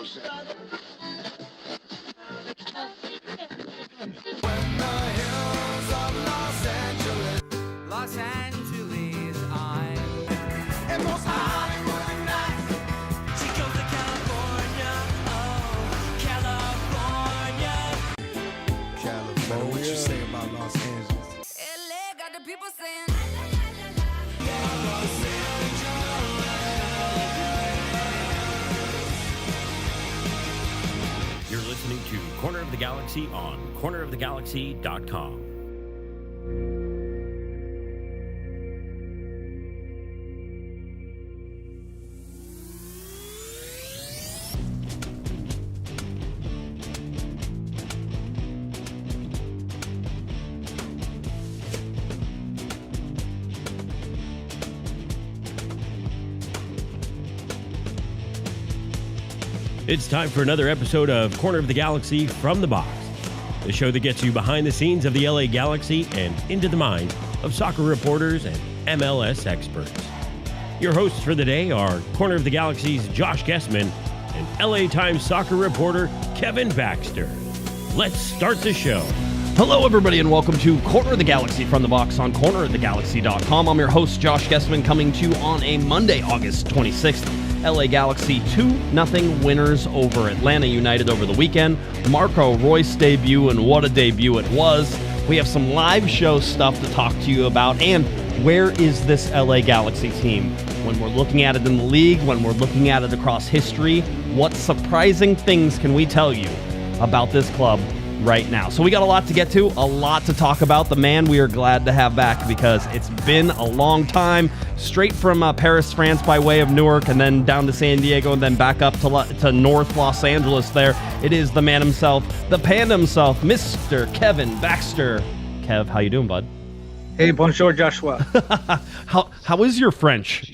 Los Angeles, I'm and most Hollywood nights. She goes to California, oh, California. California. What you say about Los Angeles? LA got the people saying. You're listening to Corner of the Galaxy on cornerofthegalaxy.com. It's time for another episode of Corner of the Galaxy from the Box, the show that gets you behind the scenes of the LA Galaxy and into the minds of soccer reporters and MLS experts. Your hosts for the day are Corner of the Galaxy's Josh Guesman and LA Times soccer reporter Kevin Baxter. Let's start the show. Hello, everybody, and welcome to Corner of the Galaxy from the Box on cornerofthegalaxy.com. I'm your host, Josh Guesman, coming to you on a Monday, August 26th. LA Galaxy 2-0 winners over Atlanta United over the weekend. Marco Reus debut, and what a debut it was. We have some live show stuff to talk to you about, and where is this LA Galaxy team? When we're looking at it in the league, when we're looking at it across history, what surprising things can we tell you about this club right now? So we got a lot to get to, a lot to talk about. The man we are glad to have back because it's been a long time, straight from Paris, France by way of Newark, and then down to San Diego, and then back up to North Los Angeles there. It is the man himself, the panda himself, Mr. Kevin Baxter. Kev, how you doing, bud? Hey, bonjour, Joshua. How is your French?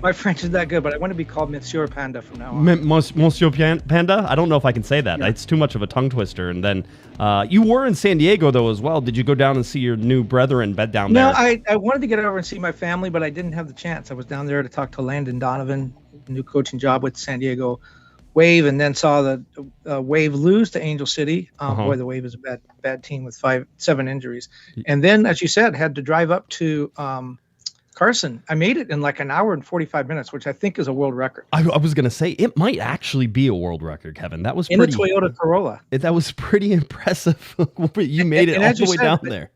My French is that good, but I want to be called Monsieur Panda from now on. Monsieur Panda? I don't know if I can say that. Yeah. It's too much of a tongue twister. And then you were in San Diego, though, as well. Did you go down and see your new brethren down there? No, I wanted to get over and see my family, but I didn't have the chance. I was down there to talk to Landon Donovan, new coaching job with San Diego Wave, and then saw the Wave lose to Angel City. Boy, the Wave is a bad team with 7 injuries. And then, as you said, had to drive up to Carson. I made it in like an hour and 45 minutes, which I think is a world record. I was going to say, it might actually be a world record, Kevin. That was in pretty, a Toyota Corolla. That was pretty impressive. You made it all the way down there.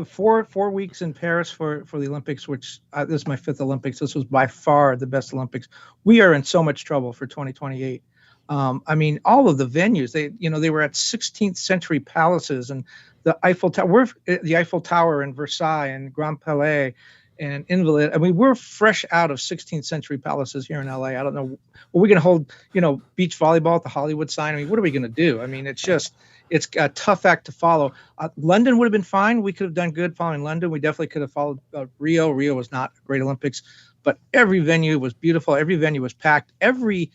4 weeks in Paris for the Olympics, which this is my 5th Olympics. This was by far the best Olympics. We are in so much trouble for 2028. I mean, all of the venues, they were at 16th century palaces, and the Eiffel Tower. We're the Eiffel Tower in Versailles and Grand Palais and Invalid. I mean, we're fresh out of 16th century palaces here in LA. I don't know. Are we going to hold, beach volleyball at the Hollywood sign? I mean, what are we going to do? I mean, it's a tough act to follow. London would have been fine. We could have done good following London. We definitely could have followed Rio. Rio was not a great Olympics, but every venue was beautiful. Every venue was packed. Every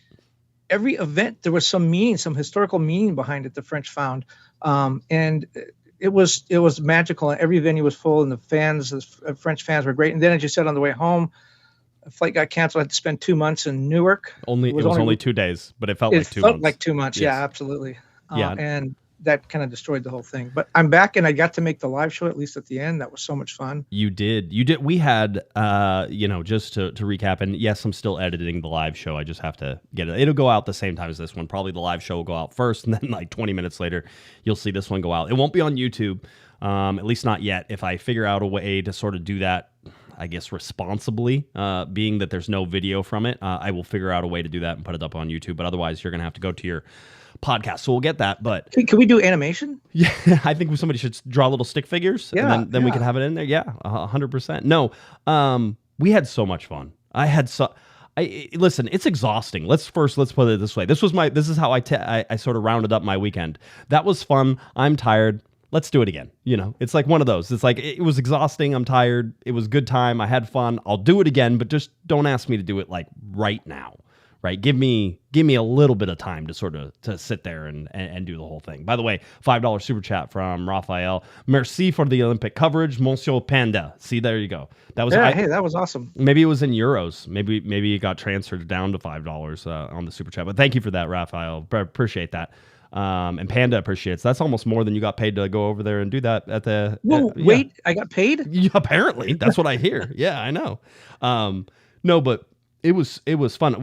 event, there was some historical meaning behind it. The French found, and it was magical. Every venue was full, and the French fans were great. And then, as you said, on the way home, a flight got canceled. I had to spend 2 months in Newark. It was only 2 days, but it felt like 2 months. It felt like 2 months. Yes. Yeah, absolutely. Yeah. And that kind of destroyed the whole thing. But I'm back, and I got to make the live show, at least at the end. That was so much fun. You did. We had, just to recap, and yes, I'm still editing the live show. I just have to get it. It'll go out the same time as this one. Probably the live show will go out first, and then like 20 minutes later, you'll see this one go out. It won't be on YouTube, at least not yet. If I figure out a way to sort of do that, I guess responsibly, being that there's no video from it, I will figure out a way to do that and put it up on YouTube. But otherwise, you're going to have to go to your podcast, so we'll get that. But can we do animation? Yeah, I think somebody should draw little stick figures. Yeah, and then we can have it in there. Yeah, 100%. No, we had so much fun. Listen, it's exhausting. Let's put it this way. This is how I sort of rounded up my weekend. That was fun. I'm tired. Let's do it again. It's like one of those. It's like, it was exhausting. I'm tired. It was a good time. I had fun. I'll do it again, but just don't ask me to do it like right now. right? Give me a little bit of time to sort of to sit there and do the whole thing. By the way, $5 super chat from Raphael. Merci for the Olympic coverage, Monsieur Panda. See, there you go. That was hey, that was awesome. Maybe it was in euros. Maybe it got transferred down to $5 on the super chat. But thank you for that, Raphael. Appreciate that. And Panda appreciates. That's almost more than you got paid to go over there and do that at the. Whoa, wait! I got paid? Yeah, apparently, that's what I hear. Yeah, I know. No, but it was fun.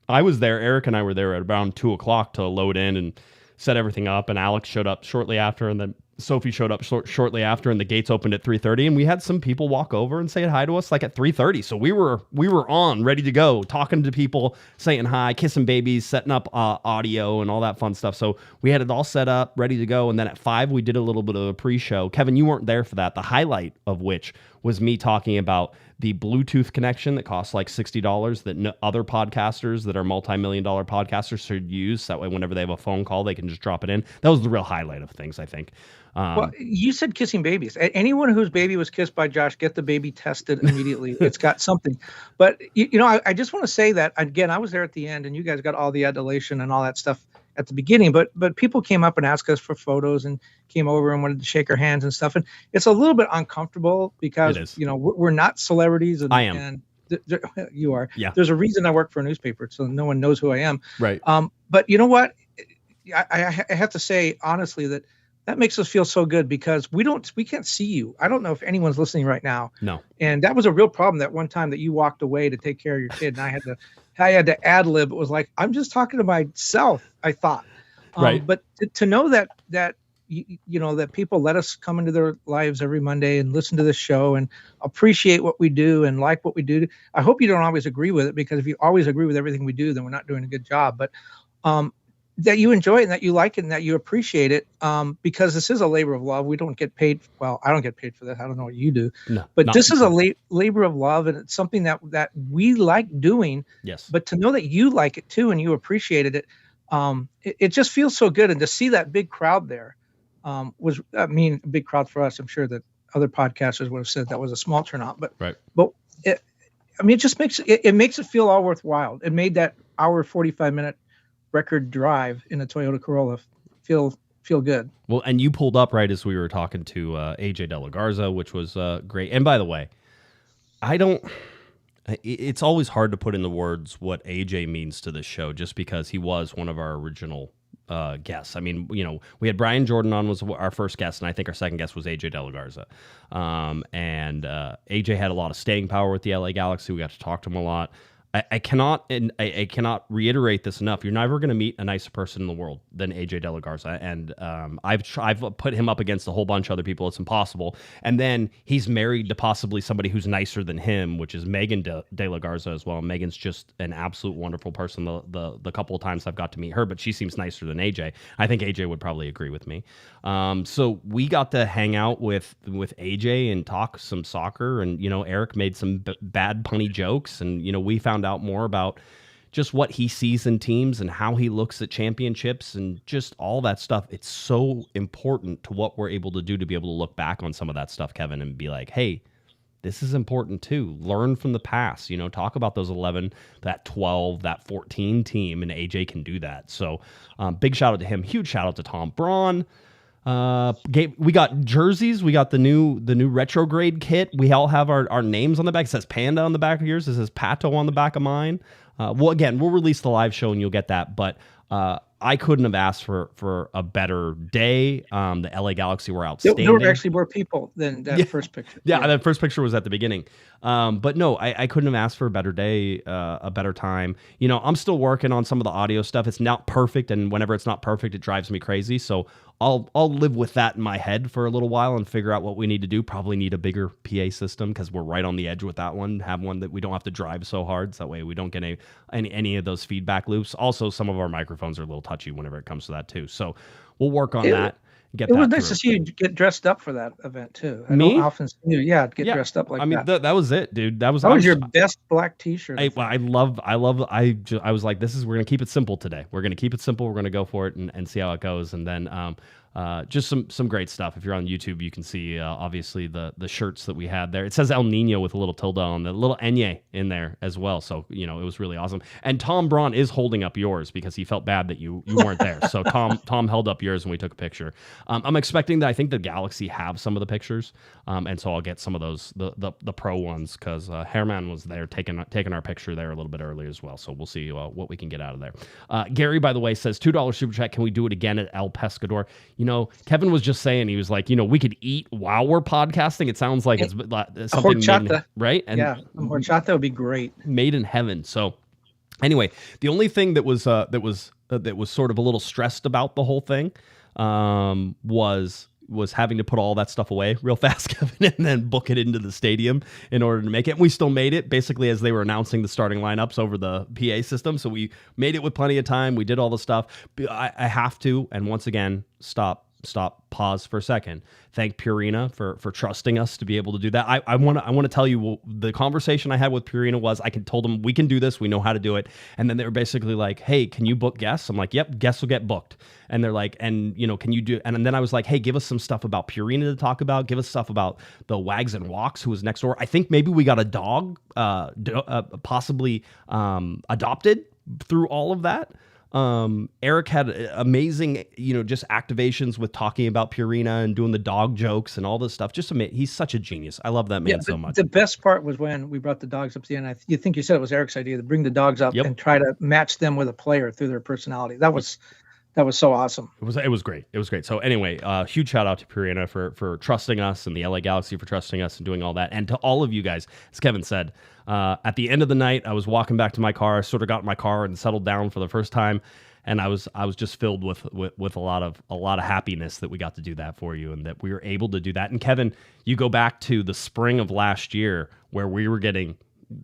I was there. Eric and I were there at around 2:00 to load in and set everything up. And Alex showed up shortly after, and then Sophie showed up shortly after, and the gates opened at 3:30. And we had some people walk over and say hi to us like at 3:30. So we were on, ready to go, talking to people, saying hi, kissing babies, setting up audio and all that fun stuff. So we had it all set up, ready to go. And then at 5, we did a little bit of a pre-show. Kevin, you weren't there for that. The highlight of which was me talking about the Bluetooth connection that costs like $60 that other podcasters that are multi-million-dollar podcasters should use. That way, whenever they have a phone call, they can just drop it in. That was the real highlight of things, I think. Well, you said kissing babies. Anyone whose baby was kissed by Josh, get the baby tested immediately. It's got something. But, I just want to say that, again, I was there at the end, and you guys got all the adulation and all that stuff at the beginning. But people came up and asked us for photos and came over and wanted to shake our hands and stuff. And it's a little bit uncomfortable because, we're not celebrities. And, I am. And you are. Yeah. There's a reason I work for a newspaper, so no one knows who I am. Right. But you know what? I have to say, honestly, that makes us feel so good because we can't see you. I don't know if anyone's listening right now. No. And that was a real problem that one time that you walked away to take care of your kid, and I had to ad lib. It was like, I'm just talking to myself, I thought. Right. But to know that that people let us come into their lives every Monday and listen to this show and appreciate what we do and like what we do. I hope you don't always agree with it, because if you always agree with everything we do, then we're not doing a good job. But that you enjoy it and that you like it and that you appreciate it, because this is a labor of love. We don't get paid. Well, I don't get paid for that. I don't know what you do. No, but this is a labor of love, and it's something that we like doing. Yes. But to know that you like it too and you appreciated it, it just feels so good. And to see that big crowd there was, a big crowd for us. I'm sure that other podcasters would have said that was a small turnout, but right. But it just makes it feel all worthwhile. It made that hour 45-minute record drive in a Toyota Corolla feel good. Well, and you pulled up right as we were talking to AJ De La Garza, which was great. And by the way, it's always hard to put in the words what AJ means to this show, just because he was one of our original guests. I mean, we had Brian Jordan on, was our first guest, and I think our second guest was AJ De La Garza. And AJ had a lot of staying power with the LA Galaxy. We got to talk to him a lot. I cannot reiterate this enough. You're never going to meet a nicer person in the world than AJ De La Garza, and I've put him up against a whole bunch of other people. It's impossible. And then he's married to possibly somebody who's nicer than him, which is Megan De La Garza as well. Megan's just an absolute wonderful person. The couple of times I've got to meet her, but she seems nicer than AJ. I think AJ would probably agree with me. So we got to hang out with AJ and talk some soccer, and Eric made some bad punny jokes, and we found out more about just what he sees in teams and how he looks at championships and just all that stuff. It's so important to what we're able to do to be able to look back on some of that stuff, Kevin, and be like, hey, this is important too. Learn from the past, talk about those 11, that 12, that 14 team, and AJ can do that. So big shout out to him. Huge shout out to Tom Braun. We got jerseys. We got the new retrograde kit. We all have our names on the back. It says Panda on the back of yours. It says Pato on the back of mine. Well, again, we'll release the live show and you'll get that. But I couldn't have asked for a better day. The LA Galaxy were outstanding. There were actually more people than that first picture. Yeah, that first picture was at the beginning. But no, I couldn't have asked for a better day, a better time. I'm still working on some of the audio stuff. It's not perfect, and whenever it's not perfect, it drives me crazy. So I'll live with that in my head for a little while and figure out what we need to do. Probably need a bigger PA system because we're right on the edge with that one. Have one that we don't have to drive so hard, so that way we don't get any of those feedback loops. Also, some of our microphones are a little touchy whenever it comes to that too. So we'll work on that. It was nice to see you get dressed up for that event too. I don't often see you, get dressed up like that. That was it, dude. That was your best black T-shirt. I was like, we're gonna keep it simple today. We're gonna keep it simple. We're gonna go for it and see how it goes. And then Just some great stuff. If you're on YouTube, you can see obviously the shirts that we had there. It says El Nino with a little tilde on the little Enye in there as well. So it was really awesome. And Tom Braun is holding up yours because he felt bad that you weren't there. So Tom held up yours when we took a picture. I'm expecting that I think the Galaxy have some of the pictures, and so I'll get some of those the pro ones because Herman was there taking our picture there a little bit earlier as well. So we'll see what we can get out of there. Gary, by the way, says $2 super chat. Can we do it again at El Pescador? Kevin was just saying, he was like, we could eat while we're podcasting. It sounds like it's something horchata, right? And yeah, horchata would be great. Made in heaven. So anyway, the only thing that was sort of a little stressed about the whole thing was having to put all that stuff away real fast, Kevin, and then book it into the stadium in order to make it. And we still made it basically as they were announcing the starting lineups over the PA system. So we made it with plenty of time. We did all the stuff. I have to, and once again, pause for a second. Thank Purina for trusting us to be able to do that. I want to tell you the conversation I had with Purina was told them we can do this, we know how to do it, and then they were basically like, hey, can you book guests? I'm like, yep, guests will get booked. And they're like, and can you do? And then I was like, hey, give us some stuff about Purina to talk about. Give us stuff about the Wags and Walks who was next door. I think maybe we got a dog, possibly adopted through all of that. Eric had amazing, just activations with talking about Purina and doing the dog jokes and all this stuff. Just amazing. He's such a genius. I love that man so much. The best part was when we brought the dogs up to the end. You think you said it was Eric's idea to bring the dogs up and try to match them with a player through their personality. That was so awesome. It was great. It was great. So anyway, huge shout out to Purina for trusting us and the LA Galaxy for trusting us and doing all that. And to all of you guys, as Kevin said, at the end of the night, I was walking back to my car. I sort of got in my car and settled down for the first time. And I was just filled with a lot of happiness that we got to do that for you and that we were able to do that. And Kevin, you go back to the spring of last year where we were getting,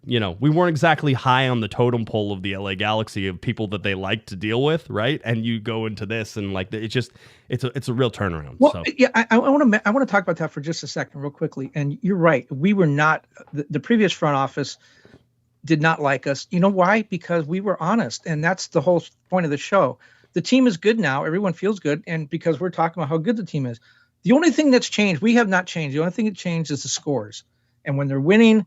we weren't exactly high on the totem pole of the LA Galaxy of people that they like to deal with, right? And you go into this and it's a real turnaround. Well, so. Yeah, I want to talk about that for just a second, real quickly. And you're right, we were not the previous front office did not like us. You know why? Because we were honest, and that's the whole point of the show. The team is good now. Everyone feels good, and because we're talking about how good the team is. The only thing that's changed, we have not changed. The only thing that changed is the scores. And when they're winning,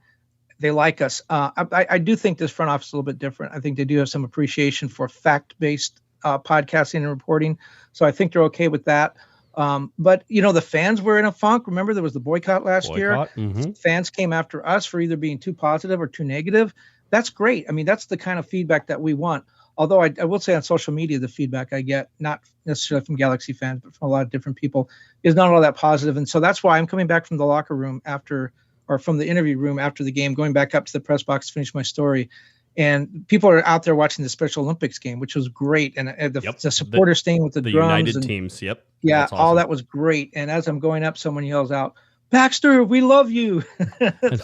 they like us. I do think this front office is a little bit different. I think they do have some appreciation for fact-based podcasting and reporting. So I think they're okay with that. But the fans were in a funk. Remember, there was the boycott last year. Mm-hmm. Fans came after us for either being too positive or too negative. That's great. I mean, that's the kind of feedback that we want. Although I will say on social media, the feedback I get, not necessarily from Galaxy fans, but from a lot of different people, is not all that positive. And so that's why I'm coming back from the locker room from the interview room after the game, going back up to the press box to finish my story. And people are out there watching the Special Olympics game, which was great. And the supporters staying with the drums. United teams, yep. Yeah, awesome. All that was great. And as I'm going up, someone yells out, "Baxter, we love you."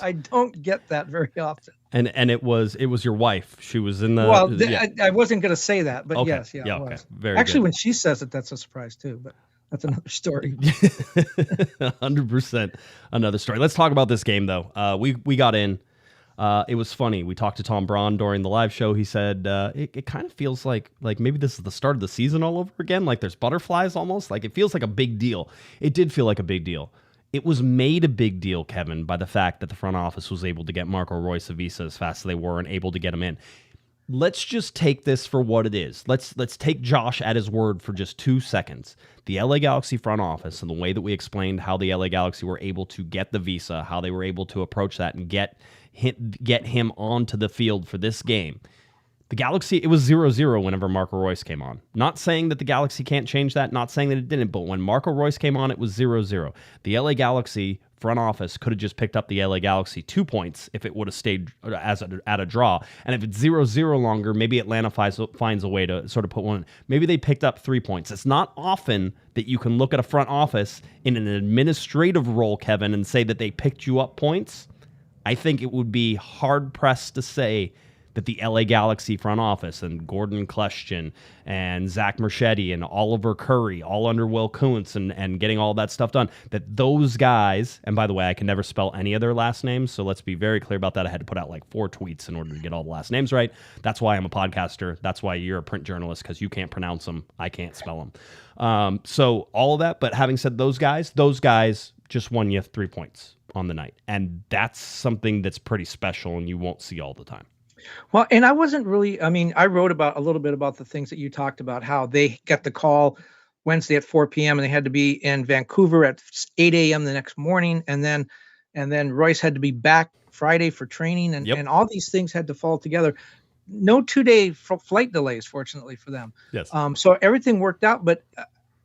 I don't get that very often. And it was your wife. She was in the. Well, I wasn't going to say that, but okay. yes, yeah, it okay. was. Very Actually, good. when she says it, that's a surprise too. But that's another story. 100% another story. Let's talk about this game though. We got in. It was funny. We talked to Tom Braun during the live show. He said it kind of feels like maybe this is the start of the season all over again. Like there's butterflies almost. Like it feels like a big deal. It did feel like a big deal. It was made a big deal, Kevin, by the fact that the front office was able to get Marco Reus a visa as fast as they were and able to get him in. Let's just take this for what it is. Let's take Josh at his word for just 2 seconds. The LA Galaxy front office and the way that we explained how the LA Galaxy were able to get the visa, how they were able to approach that and get him onto the field for this game. The Galaxy, it was 0-0 whenever Marco Reus came on. Not saying that the Galaxy can't change that, not saying that it didn't, but when Marco Reus came on, it was 0-0. The LA Galaxy front office could have just picked up the LA Galaxy 2 points if it would have stayed at a draw. And if it's 0-0 longer, maybe Atlanta finds a way to sort of put one. Maybe they picked up 3 points. It's not often that you can look at a front office in an administrative role, Kevin, and say that they picked you up points. I think it would be hard-pressed to say that the LA Galaxy front office and Gordon Kleshchin and Zach Marchetti and Oliver Curry, all under Will Kuntz and getting all that stuff done, that those guys, and by the way, I can never spell any of their last names, so let's be very clear about that. I had to put out like 4 tweets in order to get all the last names right. That's why I'm a podcaster. That's why you're a print journalist, because you can't pronounce them. I can't spell them. So all of that, but having said those guys just won you 3 points on the night. And that's something that's pretty special and you won't see all the time. Well, and I wasn't really, I mean, I wrote about a little bit about the things that you talked about, how they got the call Wednesday at 4 p.m. and they had to be in Vancouver at 8 a.m. the next morning. And then Royce had to be back Friday for training, and all these things had to fall together. No 2-day flight delays, fortunately for them. Yes. So everything worked out. But,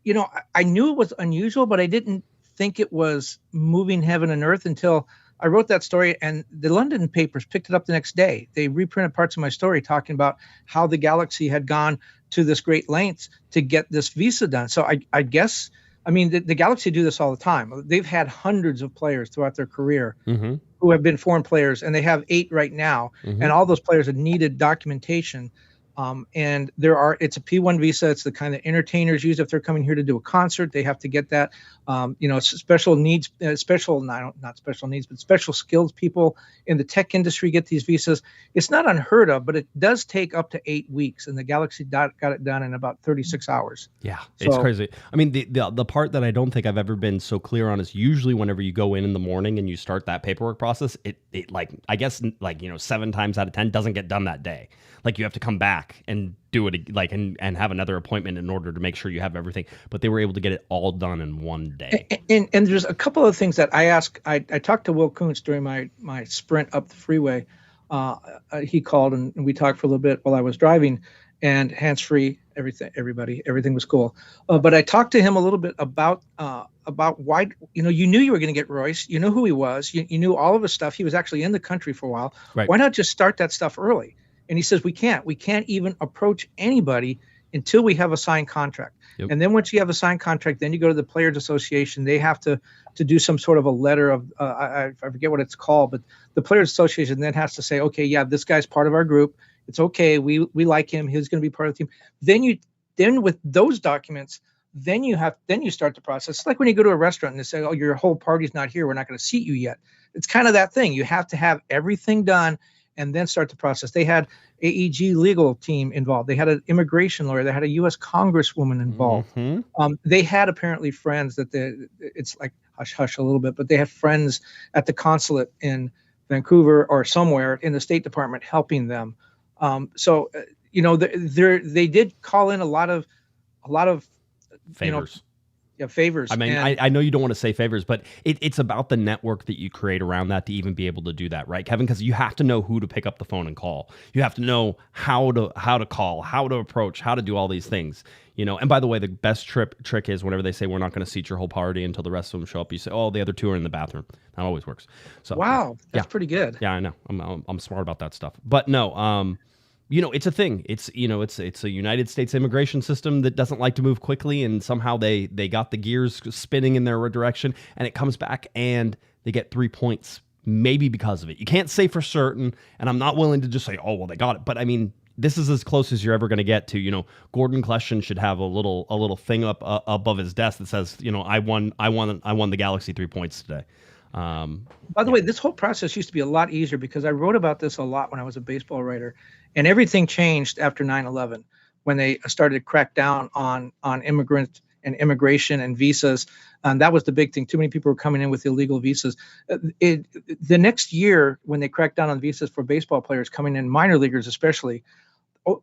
I knew it was unusual, but I didn't think it was moving heaven and earth until I wrote that story, and the London papers picked it up the next day. They reprinted parts of my story talking about how the Galaxy had gone to this great lengths to get this visa done. So I guess, I mean, the Galaxy do this all the time. They've had hundreds of players throughout their career who have been foreign players, and they have 8 right now. And all those players have needed documentation. And it's a P1 visa. It's the kind that entertainers use if they're coming here to do a concert. They have to get that. Special needs, not special needs, but special skilled people in the tech industry get these visas. It's not unheard of, but it does take up to 8 weeks, and the Galaxy got it done in about 36 hours. Yeah, it's crazy. I mean, the part that I don't think I've ever been so clear on is usually whenever you go in the morning and you start that paperwork process, it I guess 7 times out of 10 doesn't get done that day. Like you have to come back and do it and have another appointment in order to make sure you have everything. But they were able to get it all done in one day. And there's a couple of things that I asked. I talked to Will Kuntz during my sprint up the freeway. He called and we talked for a little bit while I was driving, and hands-free, everything was cool. But I talked to him a little bit about why, you knew you were going to get Royce. You know who he was. You knew all of his stuff. He was actually in the country for a while. Right. Why not just start that stuff early? And he says, we can't even approach anybody until we have a signed contract. Yep. And then once you have a signed contract, then you go to the Players Association. They have to do some sort of a letter of, I forget what it's called, but the Players Association then has to say, okay, yeah, this guy's part of our group. It's okay. We like him. He's going to be part of the team. Then with those documents, then you start the process. It's like when you go to a restaurant and they say, oh, your whole party's not here. We're not going to seat you yet. It's kind of that thing. You have to have everything done and then start the process. They had AEG legal team involved. They had an immigration lawyer. They had a U.S. Congresswoman involved. They had apparently friends it's like hush-hush a little bit, but they had friends at the consulate in Vancouver or somewhere in the State Department helping them. They did call in a lot of favors. Favors. I mean, I know you don't want to say favors, but it's about the network that you create around that to even be able to do that, right, Kevin? Because you have to know who to pick up the phone and call. You have to know how to call, how to approach, how to do all these things. And by the way, the best trick is whenever they say we're not going to seat your whole party until the rest of them show up, you say, oh, the other 2 are in the bathroom. That always works. So wow, that's pretty good. Yeah, I know. I'm smart about that stuff. But no, it's a thing. It's a United States immigration system that doesn't like to move quickly, and somehow they got the gears spinning in their direction, and it comes back and they get 3 points, maybe because of it. You can't say for certain, and I'm not willing to just say, oh, well, they got it. But I mean, this is as close as you're ever going to get to, Gordon Kleshchin should have a little thing up above his desk that says, I won the Galaxy 3 points today. By the way, this whole process used to be a lot easier because I wrote about this a lot when I was a baseball writer, and everything changed after 9/11 when they started to crack down on immigrant and immigration and visas. And that was the big thing. Too many people were coming in with illegal visas. The next year, when they cracked down on visas for baseball players coming in, minor leaguers especially,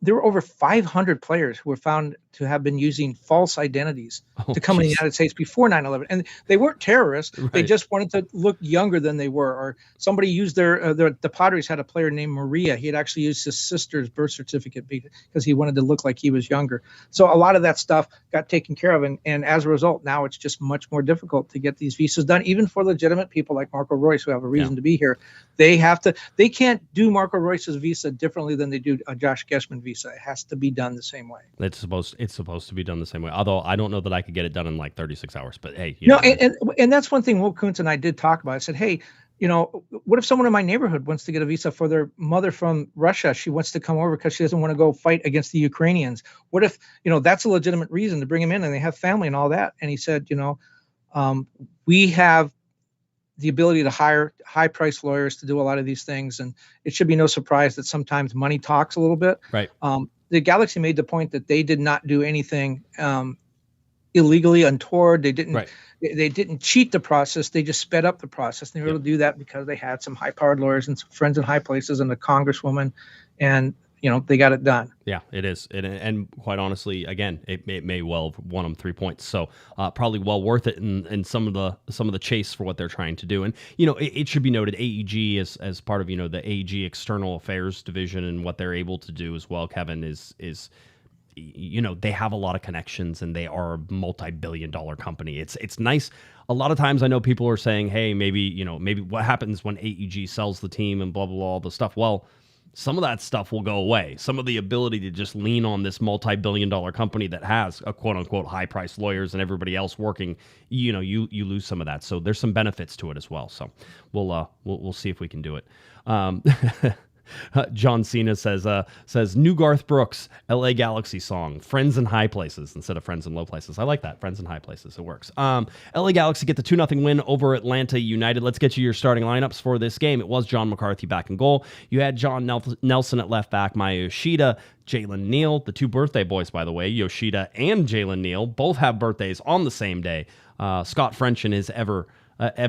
there were over 500 players who were found to have been using false identities to come in the United States before 9/11. And they weren't terrorists. Right. They just wanted to look younger than they were. Or somebody used the Padres had a player named Maria. He had actually used his sister's birth certificate because he wanted to look like he was younger. So a lot of that stuff got taken care of. And as a result, now it's just much more difficult to get these visas done, even for legitimate people like Marco Royce who have a reason to be here. They can't do Marco Royce's visa differently than they do a Josh Guesman visa. It has to be done the same way. It's supposed to be done the same way. Although I don't know that I could get it done in like 36 hours. But hey, and that's one thing Will Kuntz and I did talk about. I said, hey, what if someone in my neighborhood wants to get a visa for their mother from Russia? She wants to come over because she doesn't want to go fight against the Ukrainians. What if, that's a legitimate reason to bring them in, and they have family and all that? And he said, we have the ability to hire high-priced lawyers to do a lot of these things, and it should be no surprise that sometimes money talks a little bit. Right. The Galaxy made the point that they did not do anything illegally untoward. They didn't. Right. They didn't cheat the process. They just sped up the process. And they were able to do that because they had some high-powered lawyers and some friends in high places and a congresswoman, and they got it done. Yeah, it is. And quite honestly, again, it may well have won them 3 points. So probably well worth it in some of the chase for what they're trying to do. And it should be noted, AEG as part of the AEG External Affairs Division and what they're able to do as well, Kevin, is they have a lot of connections, and they are a multi-billion-dollar company. It's nice. A lot of times I know people are saying, hey, maybe what happens when AEG sells the team and blah, blah, blah, all the stuff. Well, some of that stuff will go away. Some of the ability to just lean on this multi-billion-dollar company that has a quote-unquote high-priced lawyers and everybody else working, you lose some of that. So there's some benefits to it as well. So we'll see if we can do it. John Cena says new Garth Brooks LA Galaxy song, Friends in High Places instead of Friends in Low Places. I like that. Friends in High Places. It works. LA Galaxy get the 2-0 win over Atlanta United. Let's get you your starting lineups for this game. It was John McCarthy back in goal. You had John Nelson at left back, Maya Yoshida, Jalen Neal, the two birthday boys, by the way, Yoshida and Jalen Neal, both have birthdays on the same day. Scott French in his ever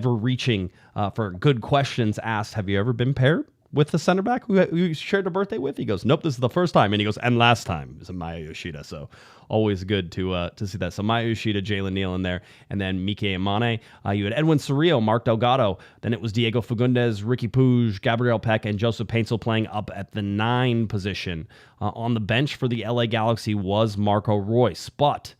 reaching for good questions asked, have you ever been paired with the center back who you shared a birthday with? He goes, nope, this is the first time. And he goes, and last time is Maya Yoshida. So always good to see that. So Maya Yoshida, Jalen Neal in there, and then Mike Amane. You had Edwin Cerrillo, Mark Delgado. Then it was Diego Fagundes, Ricky Puig, Gabriel Peck, and Joseph Paintsel playing up at the 9 position. On the bench for the LA Galaxy was Marco Royce. But,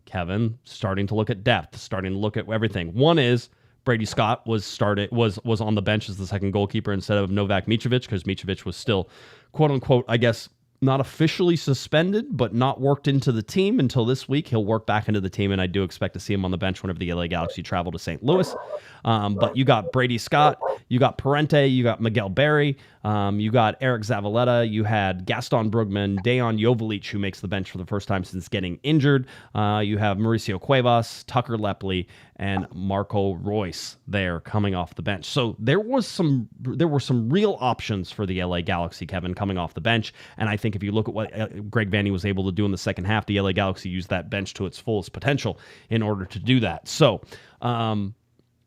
Kevin, starting to look at depth, starting to look at everything. One is Brady Scott was on the bench as the second goalkeeper instead of Novak Mitrovic, because Mitrovic was still, quote unquote, I guess, not officially suspended, but not worked into the team until this week. He'll work back into the team, and I do expect to see him on the bench whenever the LA Galaxy travel to St. Louis. But you got Brady Scott, you got Parente, you got Miguel Berry, you got Eric Zavaleta, you had Gaston Brugman, Dejan Joveljic, who makes the bench for the first time since getting injured. You have Mauricio Cuevas, Tucker Lepley, and Marco Royce there coming off the bench. So there were some real options for the LA Galaxy, Kevin, coming off the bench. And I think if you look at what Greg Vanney was able to do in the second half, the LA Galaxy used that bench to its fullest potential in order to do that. So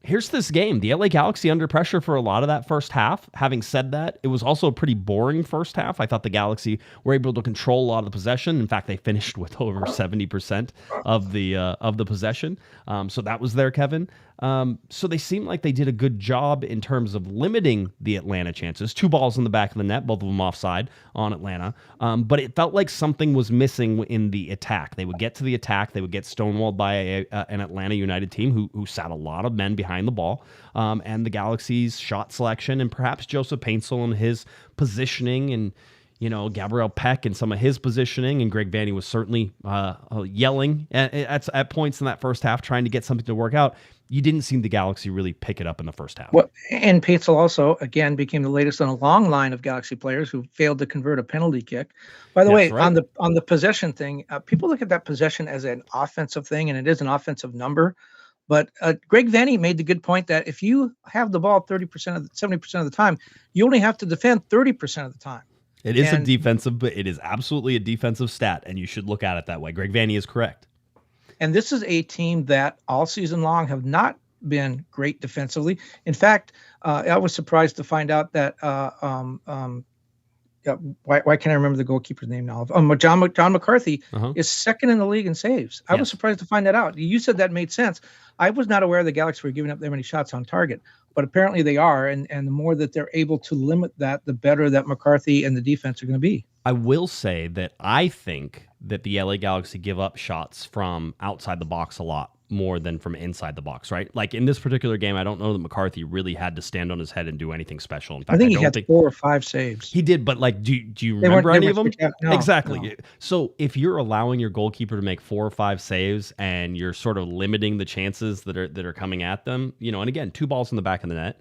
here's this game. The LA Galaxy under pressure for a lot of that first half. Having said that, it was also a pretty boring first half. I thought the Galaxy were able to control a lot of the possession. In fact, they finished with over 70% of the possession. So that was there, Kevin. So they seemed like they did a good job in terms of limiting the Atlanta chances. 2 balls in the back of the net, both of them offside on Atlanta. But it felt like something was missing in the attack. They would get to the attack. They would get stonewalled by an Atlanta United team who sat a lot of men behind the ball. And the Galaxy's shot selection, and perhaps Joseph Paintsel and his positioning, and Gabriel Peck and some of his positioning, and Greg Vanney was certainly yelling at points in that first half, trying to get something to work out. You didn't see the Galaxy really pick it up in the first half. Well, and Paintsel also, again, became the latest on a long line of Galaxy players who failed to convert a penalty kick. By the way, right, on the possession thing, people look at that possession as an offensive thing, and it is an offensive number. But Greg Vanney made the good point that if you have the ball 70% of the time, you only have to defend 30% of the time. It is it is absolutely a defensive stat, and you should look at it that way. Greg Vanney is correct. And this is a team that all season long have not been great defensively. In fact, I was surprised to find out that why can't I remember the goalkeeper's name now? John McCarthy is second in the league in saves. I was surprised to find that out. You said that made sense. I was not aware the Galaxy were giving up that many shots on target, but apparently they are. And the more that they're able to limit that, the better that McCarthy and the defense are going to be. I will say that I think that the LA Galaxy give up shots from outside the box a lot more than from inside the box, right? Like in this particular game, I don't know that McCarthy really had to stand on his head and do anything special. In fact, I think he don't had think 4 or 5 saves. he did, but like, do you They weren't- remember they any of them? weren't no, Exactly. no. So if you're allowing your goalkeeper to make 4 or 5 saves and you're sort of limiting the chances that are coming at them, you know, and again, 2 balls in the back of the net.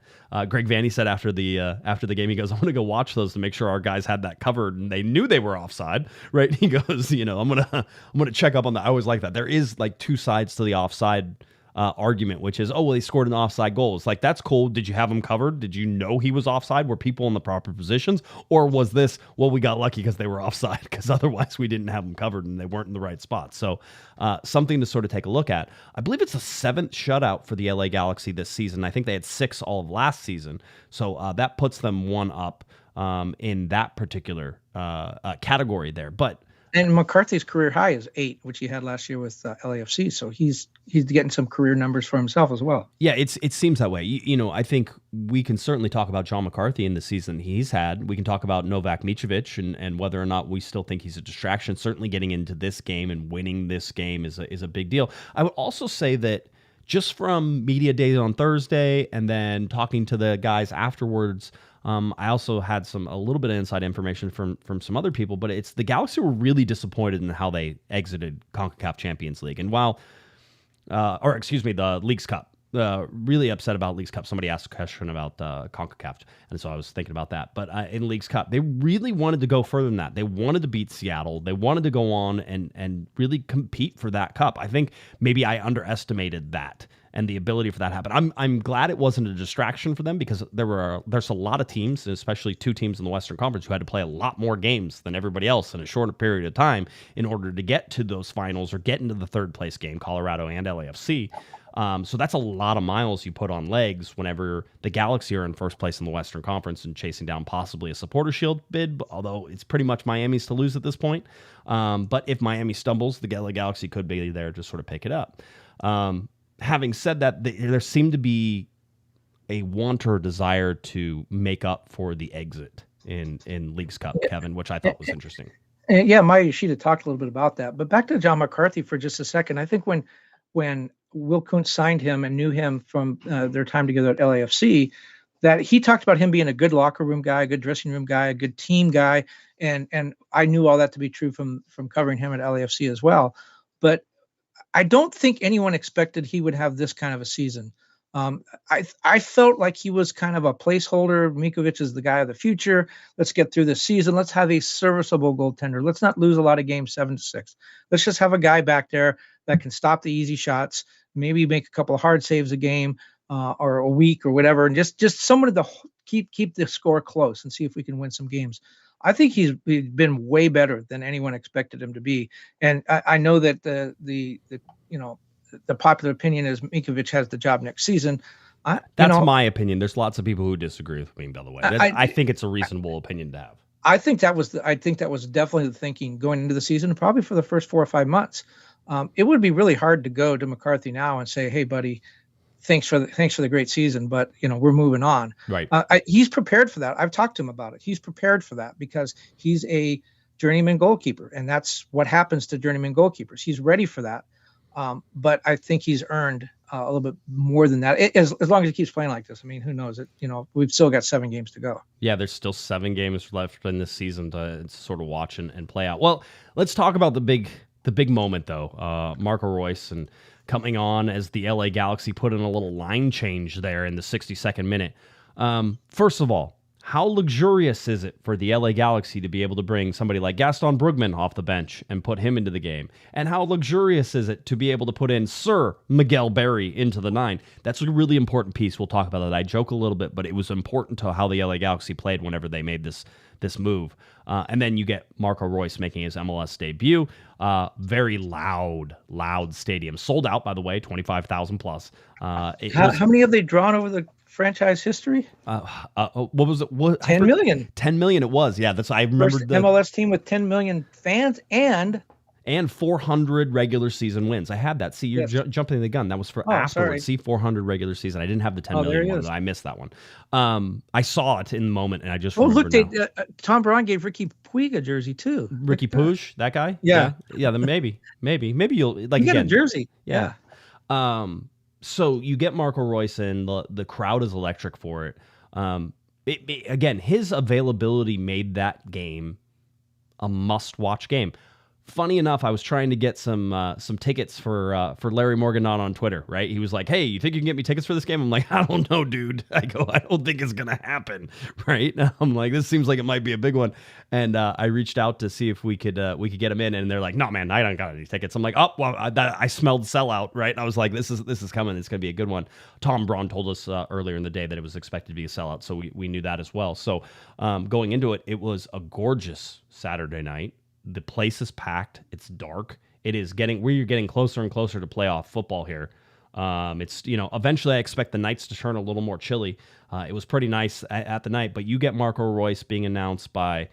Greg Vanny said after the game, he goes, "I'm going to go watch those to make sure our guys had that covered and they knew they were offside." Right? He goes, you know, I'm gonna check up on that. I always like that. There is like 2 sides to the offside argument, which is, oh, well, he scored an offside goal. It's like, that's cool. Did you have him covered? Did you know he was offside? Were people in the proper positions? Or was this, well, we got lucky because they were offside, because otherwise we didn't have them covered and they weren't in the right spot. So something to sort of take a look at. I believe it's the 7th shutout for the LA Galaxy this season. I think they had 6 all of last season. So that puts them 1 up in that particular category there. But And McCarthy's career high is 8, which he had last year with LAFC. So he's getting some career numbers for himself as well. yeah, it seems that way. You know, I think we can certainly talk about John McCarthy in the season he's had. We can talk about Novak Mitrovic and whether or not we still think he's a distraction. Certainly getting into this game and winning this game is a big deal. I would also say that just from media days on Thursday and then talking to the guys afterwards, I also had a little bit of inside information from some other people, but it's the Galaxy were really disappointed in how they exited CONCACAF Champions League. And while, the Leagues Cup, really upset about Leagues Cup. Somebody asked a question about CONCACAF, and so I was thinking about that. But in Leagues Cup, they really wanted to go further than that. They wanted to beat Seattle. They wanted to go on and really compete for that cup. I think maybe I underestimated that and the ability for that to happen. I'm glad it wasn't a distraction for them, because there's a lot of teams, especially 2 teams in the Western Conference, who had to play a lot more games than everybody else in a shorter period of time in order to get to those finals or get into the 3rd place game, Colorado and LAFC. So that's a lot of miles you put on legs whenever the Galaxy are in 1st place in the Western Conference and chasing down possibly a Supporter Shield bid, although it's pretty much Miami's to lose at this point. But if Miami stumbles, the LA Galaxy could be there to sort of pick it up. Having said that, there seemed to be a want or desire to make up for the exit in Leagues Cup, Kevin, which I thought was interesting. And yeah, Maya Yoshida talked a little bit about that. But back to John McCarthy for just a second. I think when Will Kuntz signed him and knew him from their time together at LAFC, that he talked about him being a good locker room guy, a good dressing room guy, a good team guy. And I knew all that to be true from covering him at LAFC as well. But I don't think anyone expected he would have this kind of a season. I felt like he was kind of a placeholder. Mikovic is the guy of the future. Let's get through this season. Let's have a serviceable goaltender. Let's not lose a lot of games 7-6. Let's just have a guy back there that can stop the easy shots, maybe make a couple of hard saves a game or a week or whatever, and just someone to keep the score close and see if we can win some games. I think he's been way better than anyone expected him to be, and I know that the popular opinion is Mikovic has the job next season. That's my opinion. There's lots of people who disagree with me, by the way. I think it's a reasonable opinion to have. I think that was definitely the thinking going into the season, probably for the first 4 or 5 months. It would be really hard to go to McCarthy now and say, "Hey, buddy, thanks for the great season, but we're moving on." Right. He's prepared for that. I've talked to him about it. He's prepared for that because he's a journeyman goalkeeper, and that's what happens to journeyman goalkeepers. He's ready for that. But I think he's earned a little bit more than that, as long as he keeps playing like this. I mean, who knows? We've still got 7 games to go. Yeah, there's still 7 games left in this season to sort of watch and play out. Well, let's talk about the big moment, though. Marco Reus and coming on as the LA Galaxy put in a little line change there in the 62nd minute. First of all, how luxurious is it for the LA Galaxy to be able to bring somebody like Gaston Brugman off the bench and put him into the game? And how luxurious is it to be able to put in Sir Miguel Berry into the 9? That's a really important piece. We'll talk about that. I joke a little bit, but it was important to how the LA Galaxy played whenever they made this move. And then you get Marco Reus making his MLS debut. Very loud stadium. Sold out, by the way, 25,000 plus. How many have they drawn over the franchise history? What was it? 10 million. 10 million it was. Yeah, I remember the MLS team with 10 million fans and 400 regular season wins. I had that. See, you're jumping the gun. That was for afterwards. Sorry. See, 400 regular season. I didn't have the 10 million one. I missed that one. I saw it in the moment, and I just remembered now. Tom Braun gave Ricky Puig a jersey too. Ricky Puig, that guy? Yeah. Then maybe you'll like you get again, a jersey. Yeah. So you get Marco Reus in, the crowd is electric for it. Again, his availability made that game a must-watch game. Funny enough, I was trying to get some tickets for Larry Morgan on Twitter, right? He was like, "Hey, you think you can get me tickets for this game?" I'm like, "I don't know, dude." I go, "I don't think it's gonna happen," right? I'm like, "This seems like it might be a big one," and I reached out to see if we could get him in, and they're like, "No, man, I don't got any tickets." I'm like, "Oh, well, I smelled sellout," right? And I was like, "This is coming. It's gonna be a good one." Tom Braun told us earlier in the day that it was expected to be a sellout, so we knew that as well. So going into it, it was a gorgeous Saturday night. The place is packed. It's dark. We're getting closer and closer to playoff football here. It's, eventually I expect the nights to turn a little more chilly. It was pretty nice at the night, but you get Marco Reus being announced by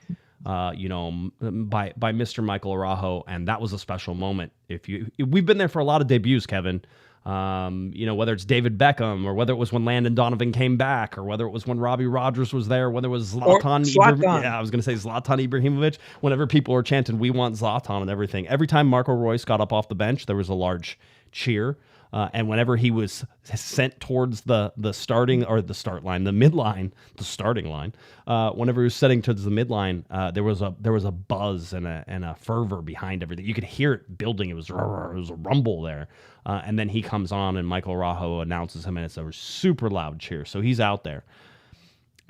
Mr. Michael Araujo, and that was a special moment. We've been there for a lot of debuts, Kevin. Whether it's David Beckham, or whether it was when Landon Donovan came back, or whether it was when Robbie Rogers was there, whether it was Zlatan. I was going to say Zlatan Ibrahimovic. Whenever people were chanting, "We want Zlatan," and everything. Every time Marco Reus got up off the bench, there was a large cheer. And whenever he was sent towards the starting or the start line, the midline, the starting line, whenever he was setting towards the midline, there was a buzz and a fervor behind everything. You could hear it building. It was a rumble there. And then he comes on, and Michael Araujo announces him, and it's a super loud cheer. So he's out there.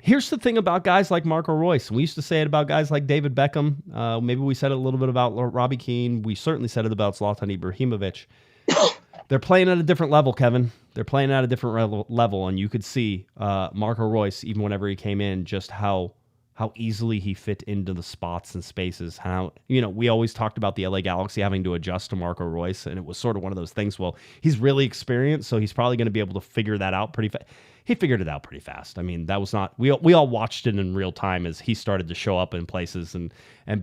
Here's the thing about guys like Marco Reus. We used to say it about guys like David Beckham. Maybe we said it a little bit about Robbie Keane. We certainly said it about Zlatan Ibrahimovic. They're playing at a different level, Kevin. They're playing at a different level, and you could see Marco Reus, even whenever he came in, just how easily he fit into the spots and spaces. How, we always talked about the LA Galaxy having to adjust to Marco Reus, and it was sort of one of those things. Well, he's really experienced, so he's probably going to be able to figure that out pretty fast. He figured it out pretty fast. I mean, that was not, we all watched it in real time as he started to show up in places and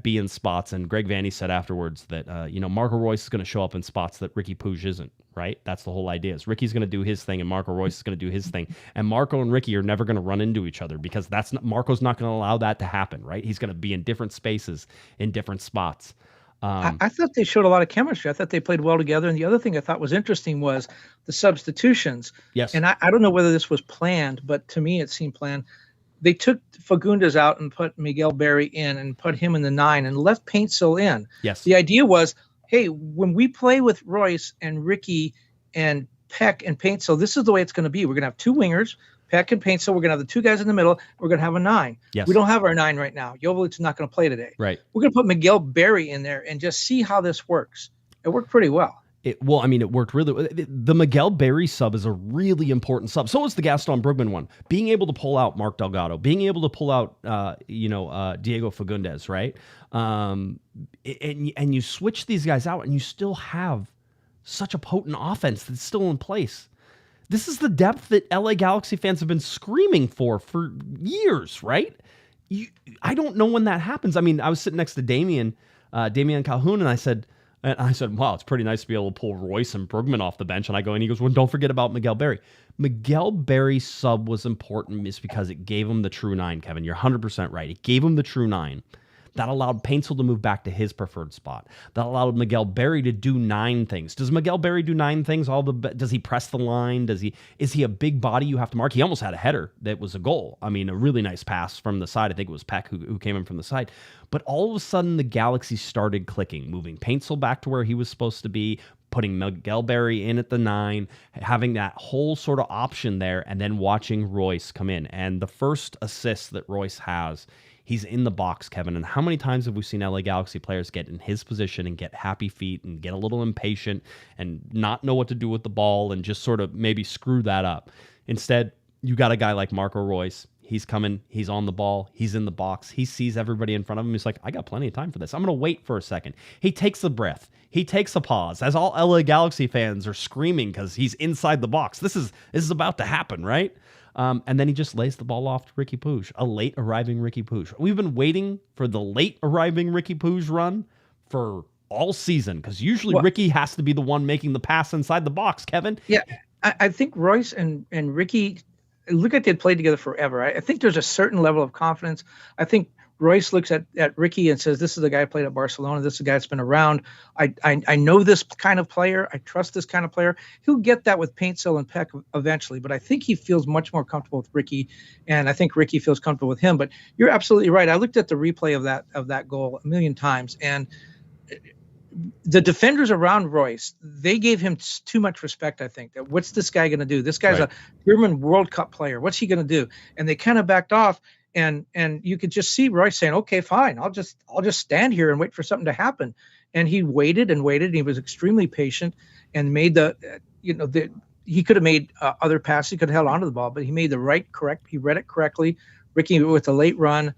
be in spots. And Greg Vanney said afterwards that, Marco Reus is going to show up in spots that Ricky Puig isn't, right? That's the whole idea, is Ricky's going to do his thing and Marco Reus is going to do his thing. And Marco and Ricky are never going to run into each other, because Marco's not going to allow that to happen, right? He's going to be in different spaces, in different spots. I thought they showed a lot of chemistry. I thought they played well together. And the other thing I thought was interesting was the substitutions. Yes. And I don't know whether this was planned, but to me it seemed planned. They took Fagundes out and put Miguel Berry in and put him in the 9 and left Paintsil in. Yes. The idea was, hey, when we play with Reus and Ricky and Peck and Paintsil, this is the way it's going to be. We're going to have 2 wingers, Peck and Paintsil. We're going to have the 2 guys in the middle. We're going to have a 9. Yes. We don't have our 9 right now. Jovelic's not going to play today. Right. We're going to put Miguel Berry in there and just see how this works. It worked pretty well. It worked really well. The Miguel Berry sub is a really important sub. So is the Gaston Brugman one. Being able to pull out Mark Delgado, being able to pull out, Diego Fagundes, right? And you switch these guys out, and you still have such a potent offense that's still in place. This is the depth that LA Galaxy fans have been screaming for years, right? I don't know when that happens. I mean, I was sitting next to Damian Calhoun, and I said, wow, it's pretty nice to be able to pull Reus and Brugman off the bench. And he goes, well, don't forget about Miguel Berry. Miguel Berry's sub was important is because it gave him the true 9, Kevin. You're 100% right. It gave him the true 9. That allowed Paintsil to move back to his preferred spot. That allowed Miguel Berry to do 9 things. Does Miguel Berry do 9 things? Does he press the line? Is he a big body you have to mark? He almost had a header that was a goal. I mean, a really nice pass from the side. I think it was Peck who came in from the side. But all of a sudden, the Galaxy started clicking, moving Paintsil back to where he was supposed to be, putting Miguel Berry in at the 9, having that whole sort of option there, and then watching Reus come in. And the first assist that Reus has, he's in the box, Kevin. And how many times have we seen LA Galaxy players get in his position and get happy feet and get a little impatient and not know what to do with the ball and just sort of maybe screw that up? Instead, you got a guy like Marco Reus. He's coming. He's on the ball. He's in the box. He sees everybody in front of him. He's like, I got plenty of time for this. I'm going to wait for a second. He takes a breath. He takes a pause as all LA Galaxy fans are screaming because he's inside the box. This is about to happen, right? And then he just lays the ball off to Ricky Puig, a late arriving Ricky Puig. We've been waiting for the late arriving Ricky Puig run for all season, because usually Ricky has to be the one making the pass inside the box, Kevin. Yeah, I think Reus and Ricky, look at they'd played together forever. I think there's a certain level of confidence. I think Royce looks at Ricky and says, this is the guy who played at Barcelona. This is the guy that's been around. I know this kind of player. I trust this kind of player. He'll get that with Paintsill and Peck eventually, but I think he feels much more comfortable with Ricky, and I think Ricky feels comfortable with him. But you're absolutely right. I looked at the replay of that goal a million times, and the defenders around Royce, they gave him too much respect, I think. That what's this guy going to do? This guy's a German World Cup player. What's he going to do? And they kind of backed off, and you could just see Royce saying, okay, fine, I'll just stand here and wait for something to happen. And he waited and waited, and he was extremely patient and made he could have made other passes. He could have held onto the ball, but he made he read it correctly. Ricky with a late run.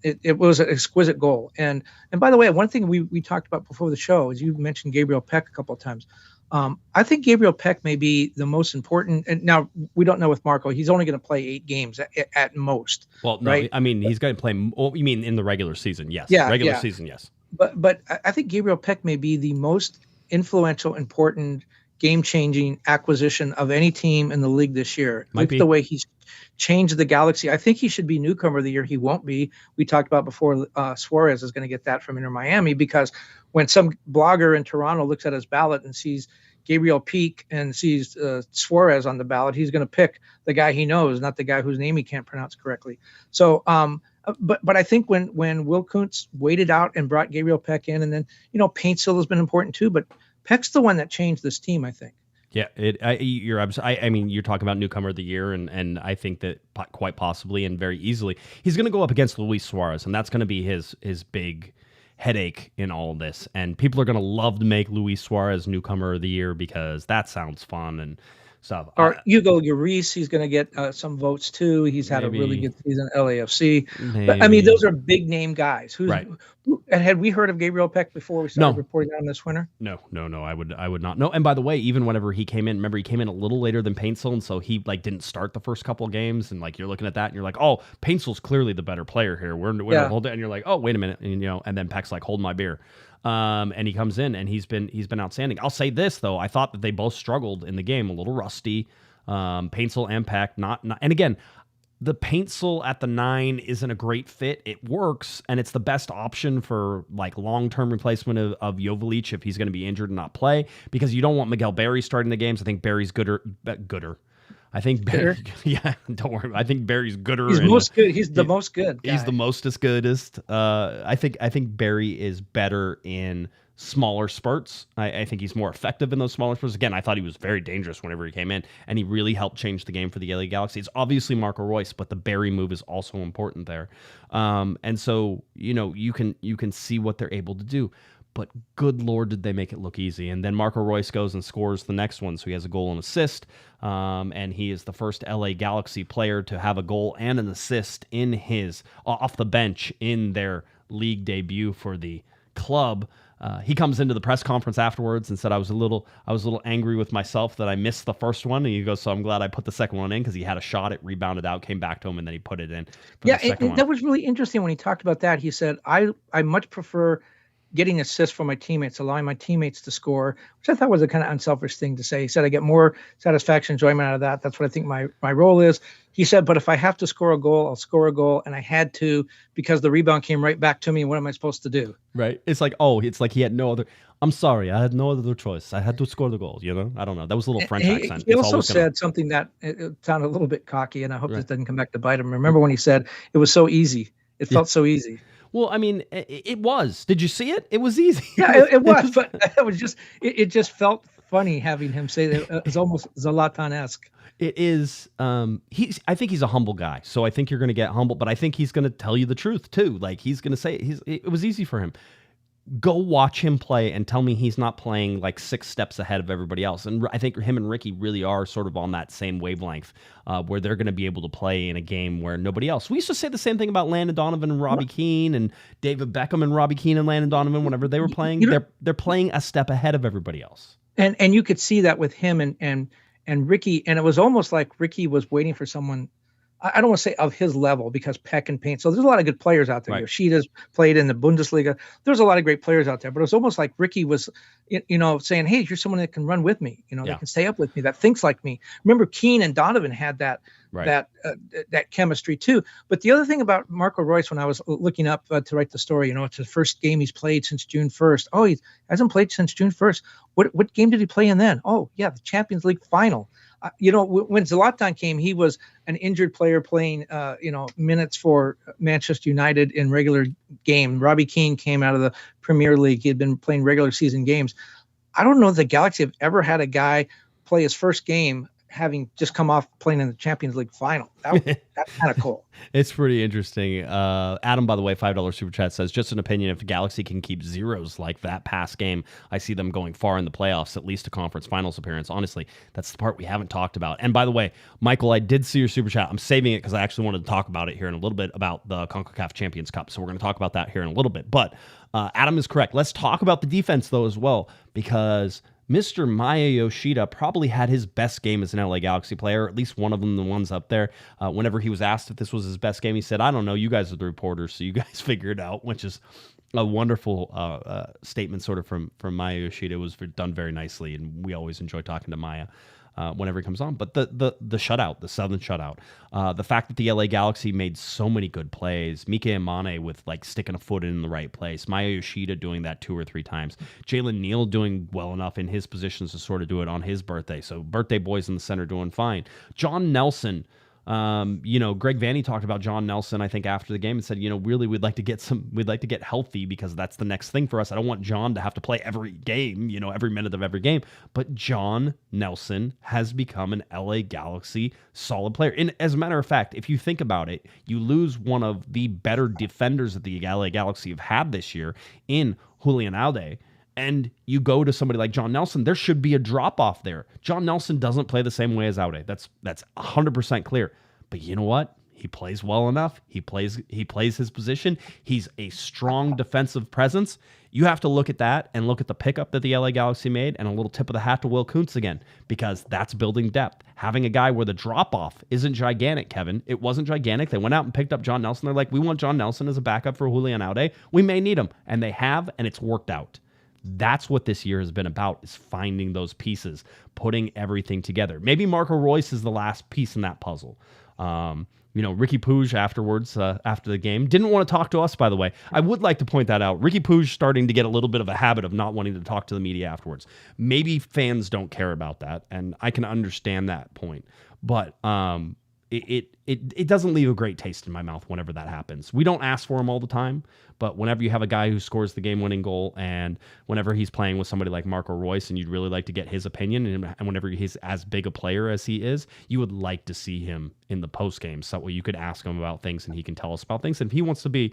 It was an exquisite goal. And by the way, one thing we talked about before the show is you mentioned Gabriel Peck a couple of times. I think Gabriel Peck may be the most important. And now we don't know with Marco. He's only going to play 8 games at most. Well, no, right? I mean, he's going to play. You mean in the regular season? Yes. Yeah, regular season, yes. But I think Gabriel Peck may be the most influential, important, game-changing acquisition of any team in the league this year. Look at the way he's changed the Galaxy. I think he should be newcomer of the year. He won't be. We talked about before Suarez is going to get that from Inter Miami, because when some blogger in Toronto looks at his ballot and sees Gabriel Peak and sees Suarez on the ballot, he's going to pick the guy he knows, not the guy whose name he can't pronounce correctly. So, but I think when Will Kuntz waited out and brought Gabriel Peck in, and then, Paintsill has been important too, but Peck's the one that changed this team, I think. Yeah, I mean, you're talking about newcomer of the year, and I think that quite possibly and very easily he's going to go up against Luis Suarez, and that's going to be his big headache in all of this. And people are going to love to make Luis Suarez newcomer of the year because that sounds fun and stuff. Or Hugo Lloris, he's going to get some votes too. He's had a really good season at LAFC. But, I mean, those are big name guys. And had we heard of Gabriel Peck before we started reporting on this winter? No. I would not. No. And by the way, even whenever he came in, remember he came in a little later than Paintsill, and so he didn't start the first couple of games. And you're looking at that, and you're like, oh, Paintsill's clearly the better player here. We're hold it, and you're like, oh, wait a minute, and and then Peck's like, hold my beer. And he comes in and he's been outstanding. I'll say this though, I thought that they both struggled in the game, a little rusty. Paintsill and Peck, not, and again, the Paintsill at the 9 isn't a great fit. It works, and it's the best option for long-term replacement of Joveljic if he's going to be injured and not play, because you don't want Miguel Berry starting the games. I think Berry's gooder. I think Barry, don't worry. I think Barry's gooder. He's most good. He's the most good guy. He's the mostest goodest. I think Barry is better in smaller spurts. I think he's more effective in those smaller spurts. Again, I thought he was very dangerous whenever he came in, and he really helped change the game for the LA Galaxy. It's obviously Marco Royce, but the Barry move is also important there. And so you can see what they're able to do. But good Lord, did they make it look easy. And then Marco Royce goes and scores the next one. So he has a goal and assist. And he is the first LA Galaxy player to have a goal and an assist in his off the bench in their league debut for the club. He comes into the press conference afterwards and said, I was a little angry with myself that I missed the first one. And he goes, so I'm glad I put the second one in, because he had a shot, it rebounded out, came back to him, and then he put it in. That was really interesting when he talked about that. He said, I much prefer getting assists from my teammates, allowing my teammates to score, which I thought was a kind of unselfish thing to say. He said, I get more satisfaction, enjoyment out of that. That's what I think my role is. He said, but if I have to score a goal, I'll score a goal. And I had to, because the rebound came right back to me. What am I supposed to do? Right. It's like he had no other, I'm sorry, I had no other choice. I had to score the goal, I don't know. That was a little French accent. He also said something that it sounded a little bit cocky, and I hope this doesn't come back to bite him. Remember when he said it was so easy? It felt so easy. Well, I mean, it was. Did you see it? It was easy. Yeah, it was, but it just felt funny having him say that. It's almost Zlatan-esque. It is. I think he's a humble guy, so I think you're going to get humble, but I think he's going to tell you the truth too. He's going to say it was easy for him. Go watch him play and tell me he's not playing 6 steps ahead of everybody else. And I think him and Ricky really are sort of on that same wavelength, where they're going to be able to play in a game where nobody else. We used to say the same thing about Landon Donovan and Robbie Keane, and David Beckham and Robbie Keane and Landon Donovan. Whenever they were playing, they're playing a step ahead of everybody else. And you could see that with him and Ricky, and it was almost like Ricky was waiting for someone I don't want to say of his level because Peck and Payne. So there's a lot of good players out there. Right. Yoshida's played in the Bundesliga. There's a lot of great players out there, but it was almost like Ricky was, saying, "Hey, you're someone that can run with me. That can stay up with me, that thinks like me." Remember, Keane and Donovan had that. Right. That chemistry too. But the other thing about Marco Reus, when I was looking up to write the story, it's his first game he's played since June 1st. Oh, he hasn't played since June 1st. What game did he play in then? Oh, yeah, the Champions League final. When Zlatan came, he was an injured player playing, minutes for Manchester United in regular game. Robbie Keane came out of the Premier League. He had been playing regular season games. I don't know if the Galaxy have ever had a guy play his first game having just come off playing in the Champions League final. That's kind of cool. It's pretty interesting. Adam, by the way, $5 super chat says, just an opinion, if the Galaxy can keep zeros like that past game, I see them going far in the playoffs, at least a conference finals appearance. Honestly, that's the part we haven't talked about. And by the way, Michael, I did see your super chat. I'm saving it because I actually wanted to talk about it here in a little bit about the CONCACAF Champions Cup. So we're going to talk about that here in a little bit. But Adam is correct. Let's talk about the defense, though, as well, because Mr. Maya Yoshida probably had his best game as an LA Galaxy player, at least one of them, the ones up there. Whenever he was asked if this was his best game, he said, "I don't know. You guys are the reporters, so you guys figure it out," which is a wonderful statement sort of from Maya Yoshida. It was done very nicely, and we always enjoy talking to Maya whenever he comes on. But the shutout, the Southern shutout, the fact that the LA Galaxy made so many good plays, Mike Amane with sticking a foot in the right place, Maya Yoshida doing that 2 or 3 times, Jalen Neal doing well enough in his positions to sort of do it on his birthday. So birthday boys in the center doing fine. John Nelson. Greg Vanny talked about John Nelson, I think, after the game and said, really we'd like to get healthy because that's the next thing for us. I don't want John to have to play every game, every minute of every game. But John Nelson has become an LA Galaxy solid player. And as a matter of fact, if you think about it, you lose one of the better defenders that the LA Galaxy have had this year in Julian Alde, and you go to somebody like John Nelson, there should be a drop-off there. John Nelson doesn't play the same way as Aude. That's 100% clear. But you know what? He plays well enough. He plays his position. He's a strong defensive presence. You have to look at that and look at the pickup that the LA Galaxy made, and a little tip of the hat to Will Kuntz again, because that's building depth. Having a guy where the drop-off isn't gigantic, Kevin. It wasn't gigantic. They went out and picked up John Nelson. They're like, we want John Nelson as a backup for Julian Aude. We may need him. And they have, and it's worked out. That's what this year has been about, is finding those pieces, putting everything together. Maybe Marco Reus is the last piece in that puzzle. Ricky Puig afterwards, after the game, didn't want to talk to us, by the way. I would like to point that out. Ricky Puig starting to get a little bit of a habit of not wanting to talk to the media afterwards. Maybe fans don't care about that, and I can understand that point. But it doesn't leave a great taste in my mouth whenever that happens. We don't ask for him all the time, but whenever you have a guy who scores the game-winning goal, and whenever he's playing with somebody like Marco Reus, and you'd really like to get his opinion, and whenever he's as big a player as he is, you would like to see him in the post-game, so that way you could ask him about things and he can tell us about things. And if he wants to be,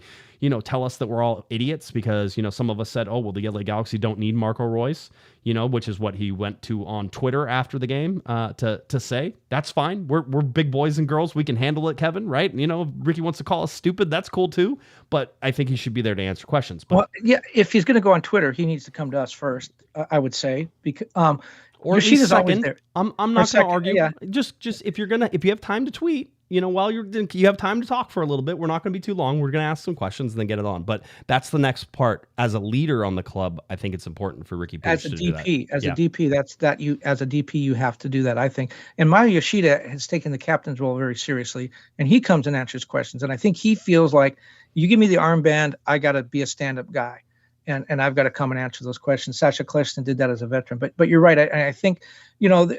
tell us that we're all idiots because, some of us said, oh, well, the LA Galaxy don't need Marco Reus, which is what he went to on Twitter after the game to say, that's fine. We're big boys and girls. We can handle it, Kevin, right? If Ricky wants to call us stupid, that's cool too. But I think he should be there to answer questions. But, well, yeah, if he's going to go on Twitter, he needs to come to us first, I would say, because or at least second. There. I'm not going to argue. Yeah. Just if you have time to tweet, while you have time to talk for a little bit, we're not going to be too long. We're going to ask some questions and then get it on. But that's the next part. As a leader on the club, I think it's important for Ricky Puig to do that. As a DP, as a DP, you have to do that, I think. And Maya Yoshida has taken the captain's role very seriously, and he comes and answers questions. And I think he feels like, you give me the armband, I got to be a stand-up guy. And I've got to come and answer those questions. Sasha Kleston did that as a veteran, but you're right. I think the other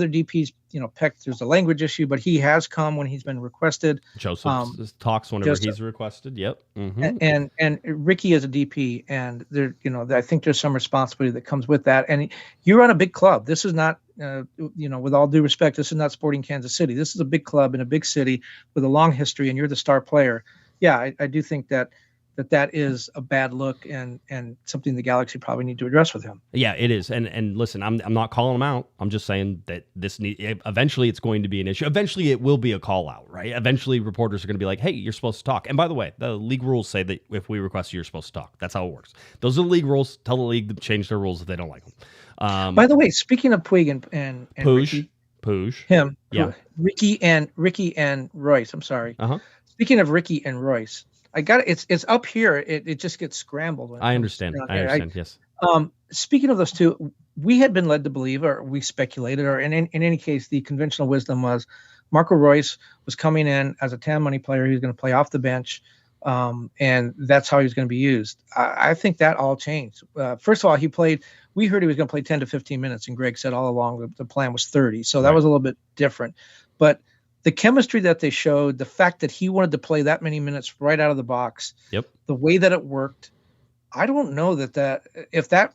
DPs, Peck, there's a language issue, but he has come when he's been requested. Joseph talks whenever he's requested. Yep. Mm-hmm. And Ricky is a DP, and there, I think there's some responsibility that comes with that. And you're on a big club. This is not, with all due respect, this is not Sporting Kansas City. This is a big club in a big city with a long history, and you're the star player. Yeah, I do think that is a bad look and something the Galaxy probably need to address with him. Yeah, it is. And listen, I'm not calling him out. I'm just saying that eventually it's going to be an issue. Eventually it will be a call out, right? Eventually reporters are going to be like, hey, you're supposed to talk. And by the way, the league rules say that if we request you, you're supposed to talk. That's how it works. Those are the league rules. Tell the league to change their rules if they don't like them. By the way, speaking of Puig and Puig, Ricky, Pooge. Him. Yeah. Ricky and Royce. I'm sorry. Uh-huh. Speaking of Ricky and Royce, it's up here. It just gets scrambled. When it I comes understand. down I here. understand. Yes. Speaking of those two, we had been led to believe, or we speculated, or in any case, the conventional wisdom was Marco Royce was coming in as a 10 money player. He was going to play off the bench, and that's how he was going to be used. I think that all changed. First of all, we heard he was going to play 10 to 15 minutes, and Greg said all along the plan was 30. So that was a little bit different. But the chemistry that they showed, the fact that he wanted to play that many minutes right out of the box, the way that it worked, I don't know if that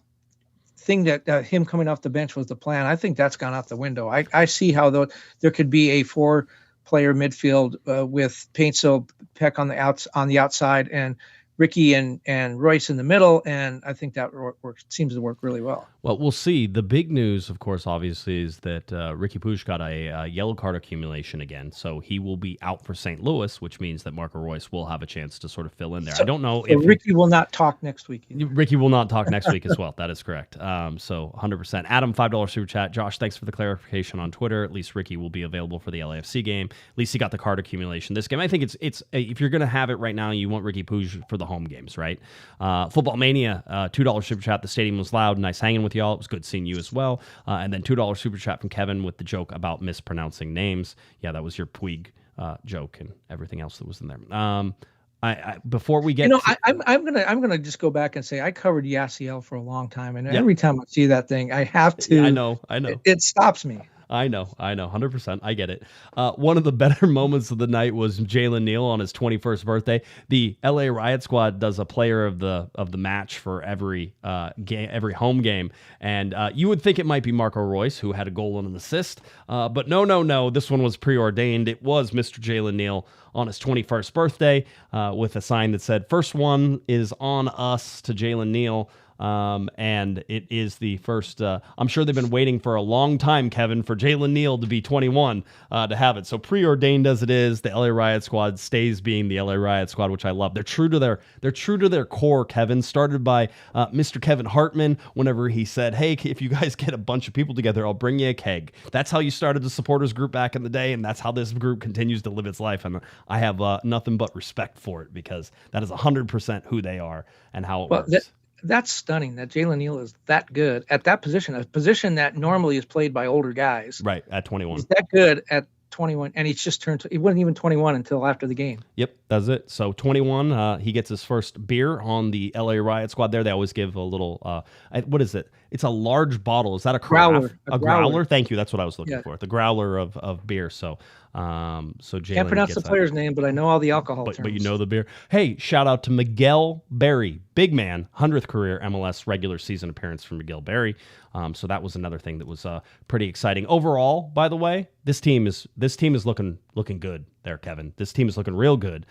thing that him coming off the bench was the plan. I think that's gone out the window. I see how there could be a 4-player midfield with Paintsville, Peck on the outside, and Ricky and Royce in the middle, and I think that seems to work really well. Well, we'll see. The big news, of course, obviously, is that Ricky Pooch got a yellow card accumulation again, so he will be out for St. Louis, which means that Marco Royce will have a chance to sort of fill in there. I don't know if Ricky will not talk next week. Ricky will not talk next week as well. That is correct. So 100%. Adam, $5 super chat. Josh, thanks for the clarification on Twitter. At least Ricky will be available for the LAFC game. At least he got the card accumulation this game. I think it's if you're going to have it right now, you want Ricky Pooch for the home games, right? Football Mania, $2 super chat. The stadium was loud. Nice hanging with y'all. It was good seeing you as well. And then $2 super chat from Kevin with the joke about mispronouncing names. Yeah, that was your Puig joke and everything else that was in there. Before we get, I'm gonna just go back and say I covered Yasiel for a long time, and every time I see that thing, I have to. I know. It stops me. I know, 100%. I get it. One of the better moments of the night was Jalen Neal on his 21st birthday. The LA Riot Squad does a player of the match for every home game, and you would think it might be Marco Royce, who had a goal and an assist, but no. This one was preordained. It was Mr. Jalen Neal on his 21st birthday with a sign that said, "First one is on us," to Jalen Neal. And it is the first, I'm sure they've been waiting for a long time, Kevin, for Jalen Neal to be 21, to have it. So preordained as it is, the LA Riot Squad stays being the LA Riot Squad, which I love. They're true to their core, Kevin, started by, Mr. Kevin Hartman, whenever he said, "Hey, if you guys get a bunch of people together, I'll bring you a keg." That's how you started the supporters group back in the day. And that's how this group continues to live its life. And I have, nothing but respect for it, because that is 100% who they are and how it works. That's stunning that Jalen Neal is that good at that position, a position that normally is played by older guys. Right, at 21. He's that good at 21, and he's just he wasn't even 21 until after the game. Yep, that's it. So 21, he gets his first beer on the LA Riot Squad there. They always give a little, what is it? It's a large bottle. Is that a growler? A growler? Thank you. That's what I was looking for. The growler of beer. So Jalen can't pronounce the player's name, but I know all the alcohol terms. But you know the beer. Hey, shout out to Miguel Berry, big man, 100th career MLS regular season appearance for Miguel Berry. So that was another thing that was pretty exciting. Overall, by the way, this team is looking good there, Kevin. This team is looking real good.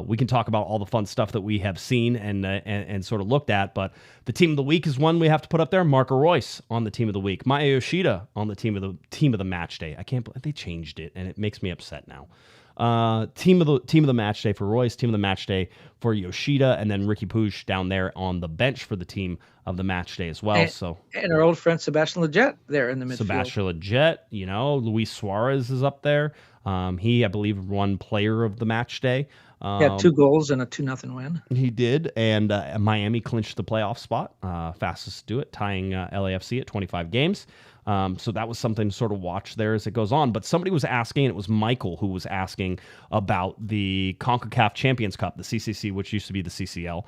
We can talk about all the fun stuff that we have seen and sort of looked at, but the team of the week is one we have to put up there. Marco Royce on the team of the week. Maya Yoshida on the team of the match day. I can't believe they changed it, and it makes me upset now. Team of the match day for Royce, team of the match day for Yoshida, and then Ricky Pooch down there on the bench for the team of the match day as well. And our old friend Sebastian Lletget there in the midfield. Sebastian Lletget, Luis Suarez is up there. He, I believe, won player of the match day. He had 2 goals and a 2-0 win. He did, and Miami clinched the playoff spot, fastest to do it, tying LAFC at 25 games. So that was something to sort of watch there as it goes on. But somebody was asking, it was Michael who was asking about the CONCACAF Champions Cup, the CCC, which used to be the CCL.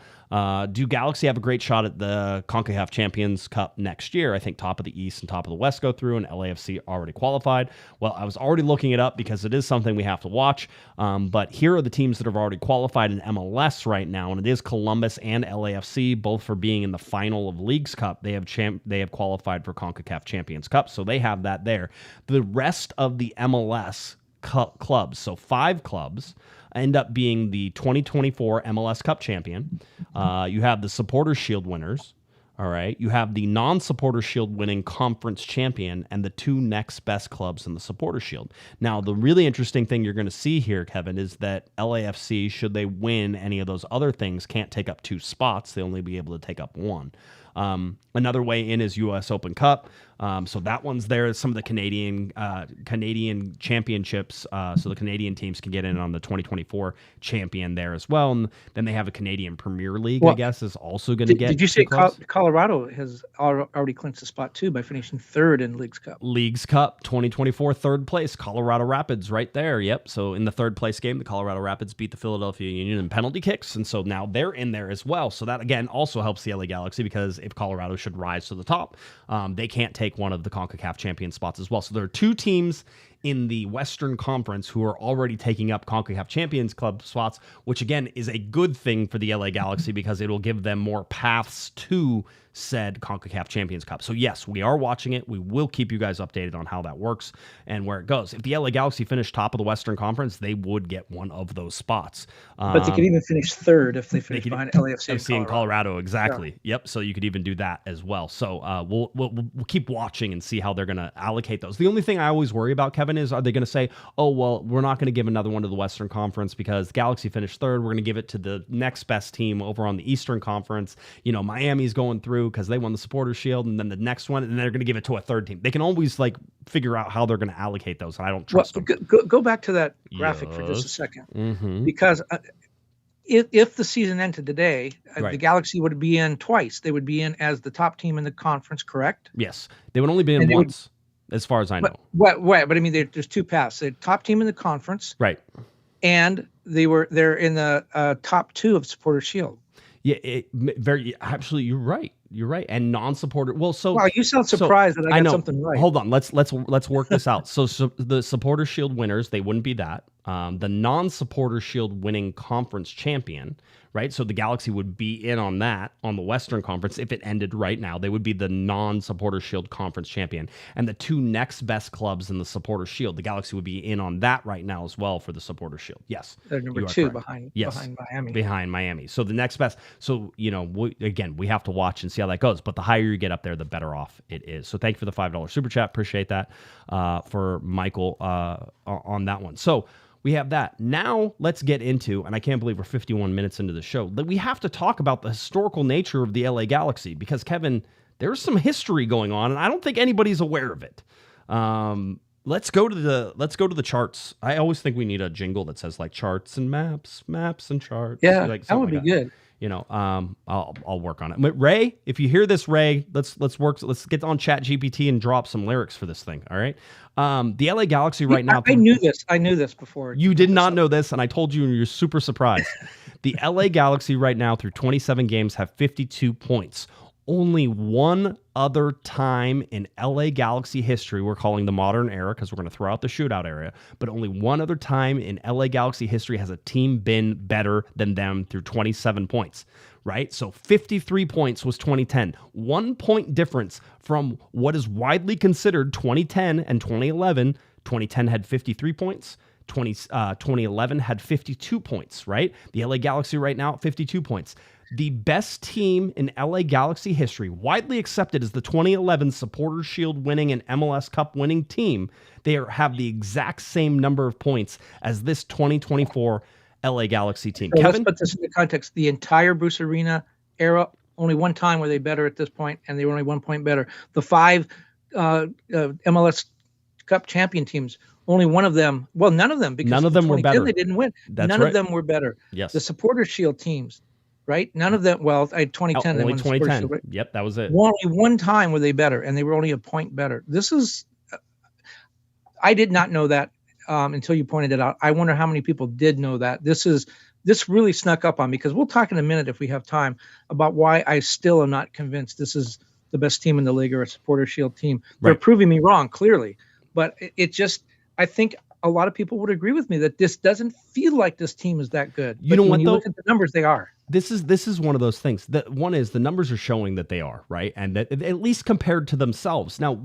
Do Galaxy have a great shot at the CONCACAF Champions Cup next year? I think top of the East and top of the West go through, and LAFC already qualified. Well, I was already looking it up because it is something we have to watch. But here are the teams that have already qualified in MLS right now, and it is Columbus and LAFC, both for being in the final of Leagues Cup. They have qualified for CONCACAF Champions Cup, so they have that there. The rest of the MLS clubs, so 5 clubs, end up being the 2024 MLS Cup champion. You have the Supporters Shield winners. All right. You have the non-Supporter Shield winning conference champion and the 2 next best clubs in the Supporter Shield. Now, the really interesting thing you're going to see here, Kevin, is that LAFC, should they win any of those other things, can't take up 2 spots. They only be able to take up 1. Another way in is U.S. Open Cup. So that one's there. Some of the Canadian championships. So the Canadian teams can get in on the 2024 champion there as well. And then they have a Canadian Premier League, I guess, is also going to get. Did you say 2 clubs. Colorado has already clinched the spot too by finishing third in Leagues Cup? Leagues Cup 2024 third place, Colorado Rapids right there. Yep. So in the third place game, the Colorado Rapids beat the Philadelphia Union in penalty kicks. And so now they're in there as well. So that, again, also helps the LA Galaxy, because if Colorado should rise to the top, they can't take one of the CONCACAF champion spots as well. So there are 2 teams in the Western Conference who are already taking up CONCACAF Champions Club spots, which again is a good thing for the LA Galaxy, because it'll give them more paths to said CONCACAF Champions Cup. So yes, we are watching it. We will keep you guys updated on how that works and where it goes. If the LA Galaxy finished top of the Western Conference, they would get one of those spots. But they could even finish third if they finish behind LAFC in Colorado. Exactly. Yeah. Yep. So you could even do that as well. So we'll keep watching and see how they're going to allocate those. The only thing I always worry about, Kevin, is are they going to say, oh, well, we're not going to give another one to the Western Conference because the Galaxy finished third. We're going to give it to the next best team over on the Eastern Conference. You know, Miami's going through because they won the Supporters Shield, and then the next one, and they're going to give it to a third team. They can always figure out how they're going to allocate those, and I don't trust them. Go back to that graphic for just a second, because if the season ended today, the Galaxy would be in twice. They would be in as the top team in the conference, correct? Yes, they would only be in once, as far as I know. But I mean, there's 2 paths. The top team in the conference, right, and they're in the top 2 of Supporters Shield. Yeah, absolutely. You're right. You're right. And non-supporter. Well, so wow, you sound surprised that I got something right. Hold on. Let's work this out. So the Supporter Shield winners, they wouldn't be that. The non-Supporter Shield winning conference champion, right? So the Galaxy would be in on that on the Western Conference. If it ended right now, they would be the non-Supporter Shield conference champion. And the 2 next best clubs in the Supporter Shield, the Galaxy would be in on that right now as well for the Supporter Shield. Yes. They're number 2 behind Miami. Behind Miami. So the next best. So, you know, we have to watch and see how that goes. But the higher you get up there, the better off it is. So thank you for the $5 super chat. Appreciate that for Michael on that one. So we have that. Now let's get into, and I can't believe we're 51 minutes into the show, that we have to talk about the historical nature of the LA Galaxy, because Kevin, there's some history going on, and I don't think anybody's aware of it. Let's go to the charts. I always think we need a jingle that says charts and maps and charts. Yeah, that would be good. You know, I'll work on it. But Ray, if you hear this, Ray, let's get on Chat GPT and drop some lyrics for this thing. All right. The LA Galaxy right now. I knew this before. You did not know this, and I told you, and you're super surprised. The LA Galaxy right now through 27 games have 52 points. Only one other time in LA Galaxy history, we're calling the modern era because we're going to throw out the shootout area, but only one other time in LA Galaxy history has a team been better than them through 27 points, right? So 53 points was 2010. 1 point difference from what is widely considered 2010 and 2011. 2010 had 53 points. 2011 had 52 points, right? The LA Galaxy right now at 52 points. The best team in LA Galaxy history, widely accepted as the 2011 Supporters Shield winning and MLS Cup winning team, they have the exact same number of points as this 2024 LA Galaxy team. So Kevin? Let's put this into context. The entire Bruce Arena era, only one time were they better at this point, and they were only 1 point better. The 5 MLS Cup champion teams, only one of them, well, none of them, because none of them were better. They didn't win. None of them were better. Yes. The Supporters Shield teams, right? None of them. Well, 2010. Only 2010. Shield, right? Yep, that was it. Only one time were they better, and they were only a point better. This is. I did not know that until you pointed it out. I wonder how many people did know that. This really snuck up on me, because we'll talk in a minute if we have time about why I still am not convinced this is the best team in the league or a Supporters Shield team. They're proving me wrong, clearly, but it just. I think a lot of people would agree with me that this doesn't feel like this team is that good. You know what, when you though? look at the numbers, they are. This is one of those things. That one is the numbers are showing that they are, right? And that at least compared to themselves. Now,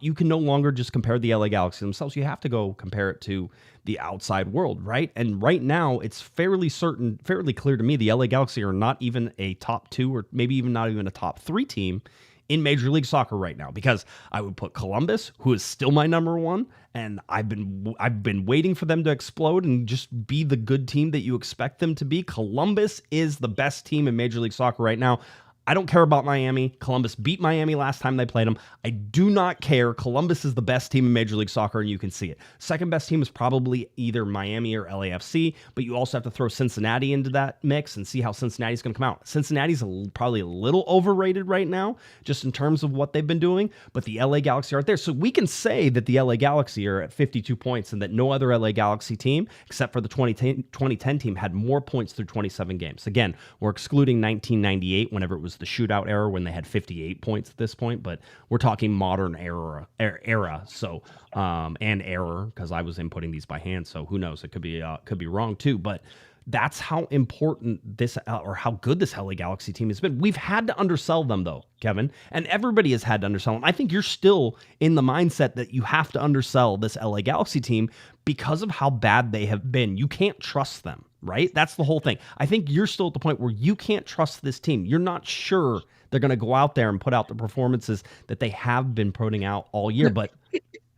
you can no longer just compare the LA Galaxy themselves. You have to go compare it to the outside world, right? And right now, it's fairly clear to me the LA Galaxy are not even a top 2 or maybe even not even a top 3 team in Major League Soccer right now, because I would put Columbus, who is still my number 1, and I've been waiting for them to explode and just be the good team that you expect them to be. Columbus is the best team in Major League Soccer right now. I don't care about Miami. Columbus beat Miami last time they played them. I do not care. Columbus is the best team in Major League Soccer, and you can see it. Second best team is probably either Miami or LAFC, but you also have to throw Cincinnati into that mix and see how Cincinnati's going to come out. Cincinnati's probably a little overrated right now, just in terms of what they've been doing, but the LA Galaxy aren't there. So we can say that the LA Galaxy are at 52 points and that no other LA Galaxy team, except for the 2010 team, had more points through 27 games. Again, we're excluding 1998, whenever it was the shootout era when they had 58 points at this point, but we're talking modern era. So, and error, because I was inputting these by hand, so who knows? It could be wrong too, but that's how important this, or how good this LA Galaxy team has been. We've had to undersell them, though, Kevin, and everybody has had to undersell them. I think you're still in the mindset that you have to undersell this LA Galaxy team because of how bad they have been. You can't trust them, right? That's the whole thing. I think you're still at the point where you can't trust this team. You're not sure they're going to go out there and put out the performances that they have been putting out all year, but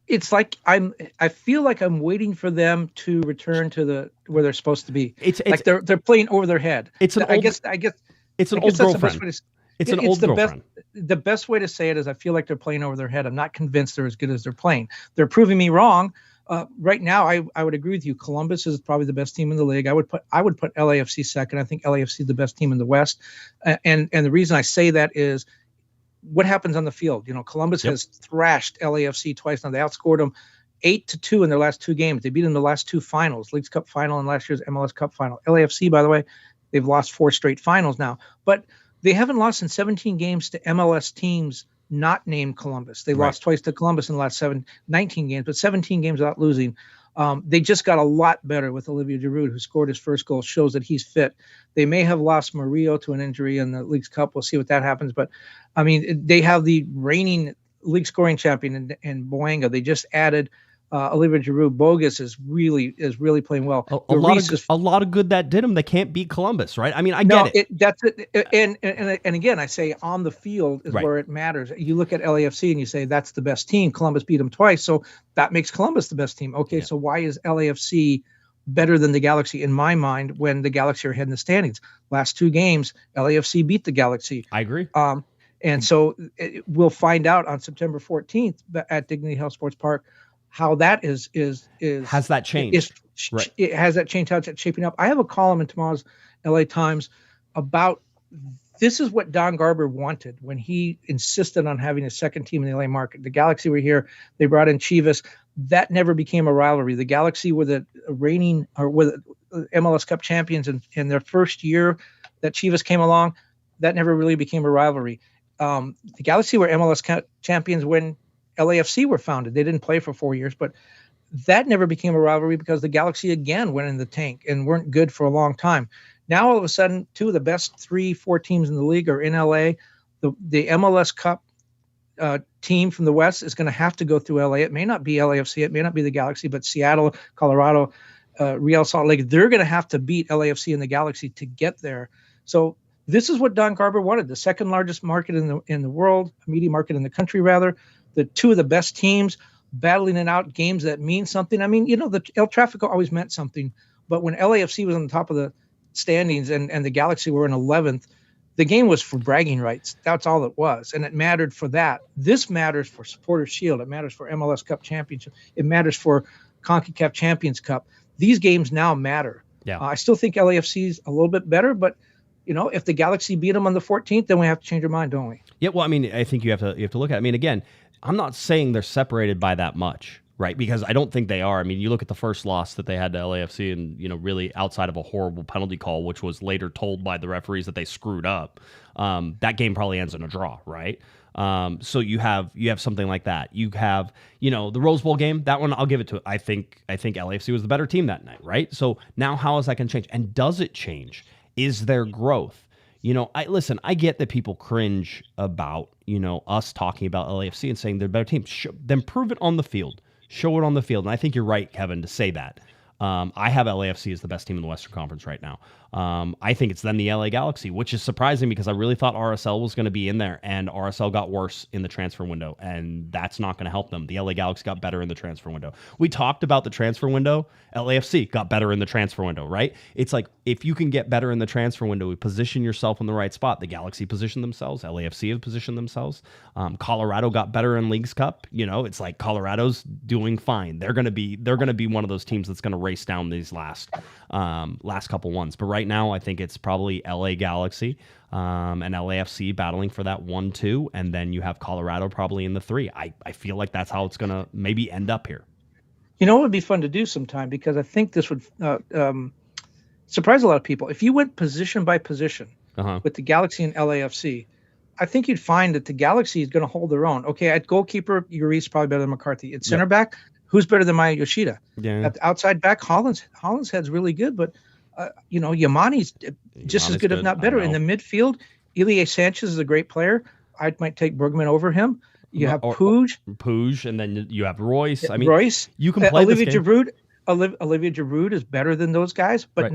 it's like I feel like I'm waiting for them to return to where they're supposed to be. It's like they're playing over their head. It's an I old, guess it's an old girlfriend. It's an old girlfriend. The best way to say it is I feel like they're playing over their head. I'm not convinced they're as good as they're playing. They're proving me wrong. Right now, I would agree with you. Columbus is probably the best team in the league. I would put LAFC second. I think LAFC is the best team in the West. And the reason I say that is what happens on the field. You know, Columbus has thrashed LAFC twice now. They outscored them 8-2 in their last two games. They beat them the last two finals, Leagues Cup final and last year's MLS Cup final. LAFC, by the way, they've lost 4 straight finals now. But they haven't lost in 17 games to MLS teams not named Columbus. They lost twice to Columbus in the last 19 games, but 17 games without losing. They just got a lot better with Olivier Giroud, who scored his first goal, shows that he's fit. They may have lost Murillo to an injury in the Leagues Cup. We'll see what that happens. But, I mean, they have the reigning league scoring champion in Boanga. They just added Olivier Giroud. Bogus is really playing well. A lot of good that did them. They can't beat Columbus, right? I mean, I get it. That's it. And again, I say on the field is where it matters. You look at LAFC and you say that's the best team. Columbus beat them twice, so that makes Columbus the best team. Okay, so why is LAFC better than the Galaxy in my mind when the Galaxy are ahead in the standings? Last 2 games, LAFC beat the Galaxy. I agree. And so we'll find out on September 14th at Dignity Health Sports Park how that is has that changed? It has that changed, how it's shaping up. I have a column in tomorrow's LA Times about this is what Don Garber wanted when he insisted on having a second team in the LA market. The Galaxy were here. They brought in Chivas. That never became a rivalry. The Galaxy were the reigning or were the MLS Cup champions in their first year that Chivas came along. That never really became a rivalry. The Galaxy were MLS champions when LAFC were founded. They didn't play for 4 years, but that never became a rivalry because the Galaxy again went in the tank and weren't good for a long time. Now all of a sudden, 2 of the best 3-4 teams in the league are in LA. The MLS Cup team from the West is going to have to go through LA. It may not be LAFC, it may not be the Galaxy, but Seattle, Colorado, Real Salt Lake, they're going to have to beat LAFC and the Galaxy to get there. So this is what Don Garber wanted: the second largest market in the world, a media market in the country rather. The 2 of the best teams battling it out, games that mean something. I mean, you know, the El Tráfico always meant something, but when LAFC was on the top of the standings and the Galaxy were in 11th, the game was for bragging rights. That's all it was, and it mattered for that. This matters for Supporters Shield. It matters for MLS Cup Championship. It matters for CONCACAF Champions Cup. These games now matter. Yeah, I still think LAFC is a little bit better, but you know, if the Galaxy beat them on the 14th, then we have to change our mind, don't we? Yeah. Well, I mean, I think you have to look at it. I mean, again, I'm not saying they're separated by that much, right? Because I don't think they are. I mean, you look at the first loss that they had to LAFC and, you know, really outside of a horrible penalty call, which was later told by the referees that they screwed up, that game probably ends in a draw, right? So you have something like that. You have, you know, the Rose Bowl game, that one I'll give it to. I think LAFC was the better team that night, right? So now how is that going to change? And does it change? Is there growth? You know, I get that people cringe about, you know, us talking about LAFC and saying they're a better team. Then prove it on the field. Show it on the field. And I think you're right, Kevin, to say that. I have LAFC as the best team in the Western Conference right now. I think it's then the LA Galaxy, which is surprising because I really thought RSL was going to be in there, and RSL got worse in the transfer window, and that's not going to help them. The LA Galaxy got better in the transfer window. We talked about the transfer window. LAFC got better in the transfer window, right? It's like if you can get better in the transfer window, we position yourself in the right spot. The Galaxy positioned themselves. LAFC have positioned themselves. Colorado got better in Leagues Cup. It's like Colorado's doing fine. They're going to be one of those teams that's going to race down these last couple ones. But right now, I think it's probably LA Galaxy and LAFC battling for that 1-2, and then you have Colorado probably in the 3. I feel like that's how it's going to maybe end up here. It would be fun to do sometime, because I think this would surprise a lot of people. If you went position by position with the Galaxy and LAFC, I think you'd find that the Galaxy is going to hold their own. Okay, at goalkeeper, Reus probably better than McCarthy. At center back, who's better than Maya Yoshida? Yeah. At the outside back, Holland's head's really good, but Yamani's just as good, if not better. In the midfield, Ilie Sanchez is a great player. I might take Bergman over him. You have Puig, and then you have Reus. I mean, Reus. You can play Olivier this game. Giroud. Olivier Giroud is better than those guys, but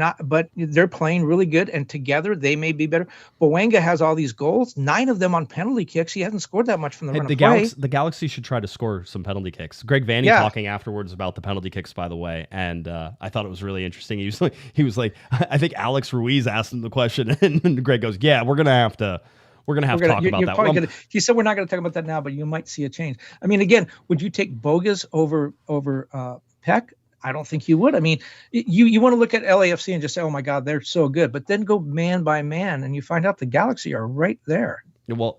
they're playing really good, and together they may be better. Bowenga has all these goals, 9 of them on penalty kicks. He hasn't scored that much from the run of play. The Galaxy should try to score some penalty kicks. Greg Vanney talking afterwards about the penalty kicks, by the way, and I thought it was really interesting. He was like, I think Alex Ruiz asked him the question, and Greg goes, "Yeah, we're gonna have to talk about that." He said we're not going to talk about that now, but you might see a change. I mean, again, would you take Bogas over Peck? I don't think you would. I mean, you want to look at LAFC and just say, oh my God, they're so good, but then go man by man and you find out the Galaxy are right there. Well,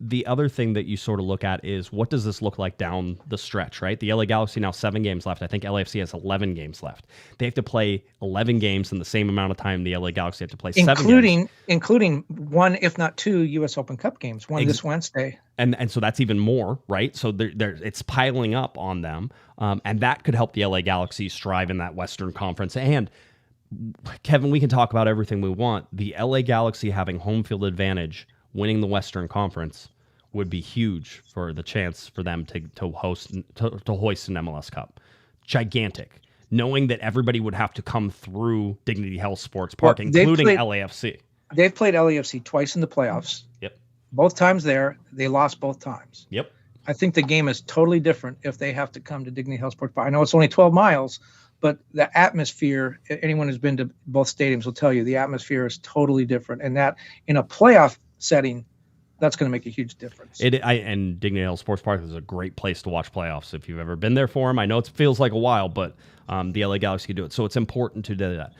the other thing that you sort of look at is what does this look like down the stretch, right? The LA Galaxy now 7 games left. I think LAFC has 11 games left. They have to play 11 games in the same amount of time the LA Galaxy have to play 7 games. Including 1, if not 2, U.S. Open Cup games, one this Wednesday. And so that's even more, right? So it's piling up on them, and that could help the LA Galaxy strive in that Western Conference. And Kevin, we can talk about everything we want. The LA Galaxy having home field advantage, winning the Western Conference, would be huge for the chance for them to hoist an MLS Cup. Gigantic. Knowing that everybody would have to come through Dignity Health Sports Park, including LAFC. They've played LAFC twice in the playoffs. Yep. Both times there, they lost both times. Yep. I think the game is totally different if they have to come to Dignity Health Sports Park. I know it's only 12 miles, but the atmosphere, anyone who's been to both stadiums will tell you, the atmosphere is totally different. And that in a playoff setting, that's going to make a huge difference. And Dignity Health Sports Park is a great place to watch playoffs if you've ever been there for them. I know it feels like a while, but the LA Galaxy can do it. So it's important to do that.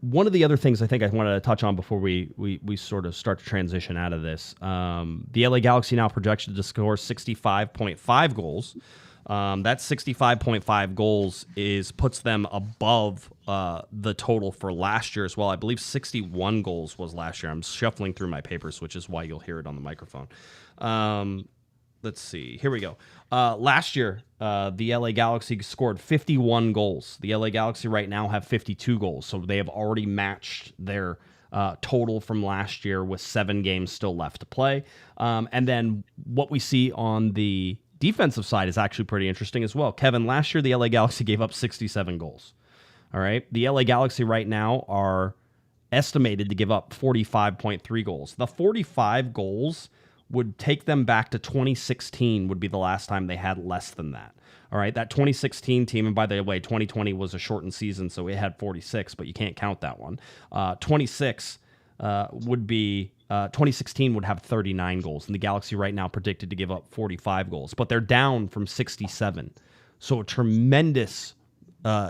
One of the other things I think I wanted to touch on before we sort of start to transition out of this, the LA Galaxy now projected to score 65.5 goals. That 65.5 goals puts them above the total for last year as well. I believe 61 goals was last year. I'm shuffling through my papers, which is why you'll hear it on the microphone. Let's see. Here we go. Last year, the LA Galaxy scored 51 goals. The LA Galaxy right now have 52 goals, so they have already matched their total from last year with 7 games still left to play. And then what we see on the defensive side is actually pretty interesting as well. Kevin, last year the LA Galaxy gave up 67 goals. All right. The LA Galaxy right now are estimated to give up 45.3 goals. The 45 goals would take them back to 2016 would be the last time they had less than that. All right. That 2016 team, and by the way, 2020 was a shortened season, so it had 46, but you can't count that one. 2016 would have 39 goals, and the Galaxy right now predicted to give up 45 goals, but they're down from 67. So a tremendous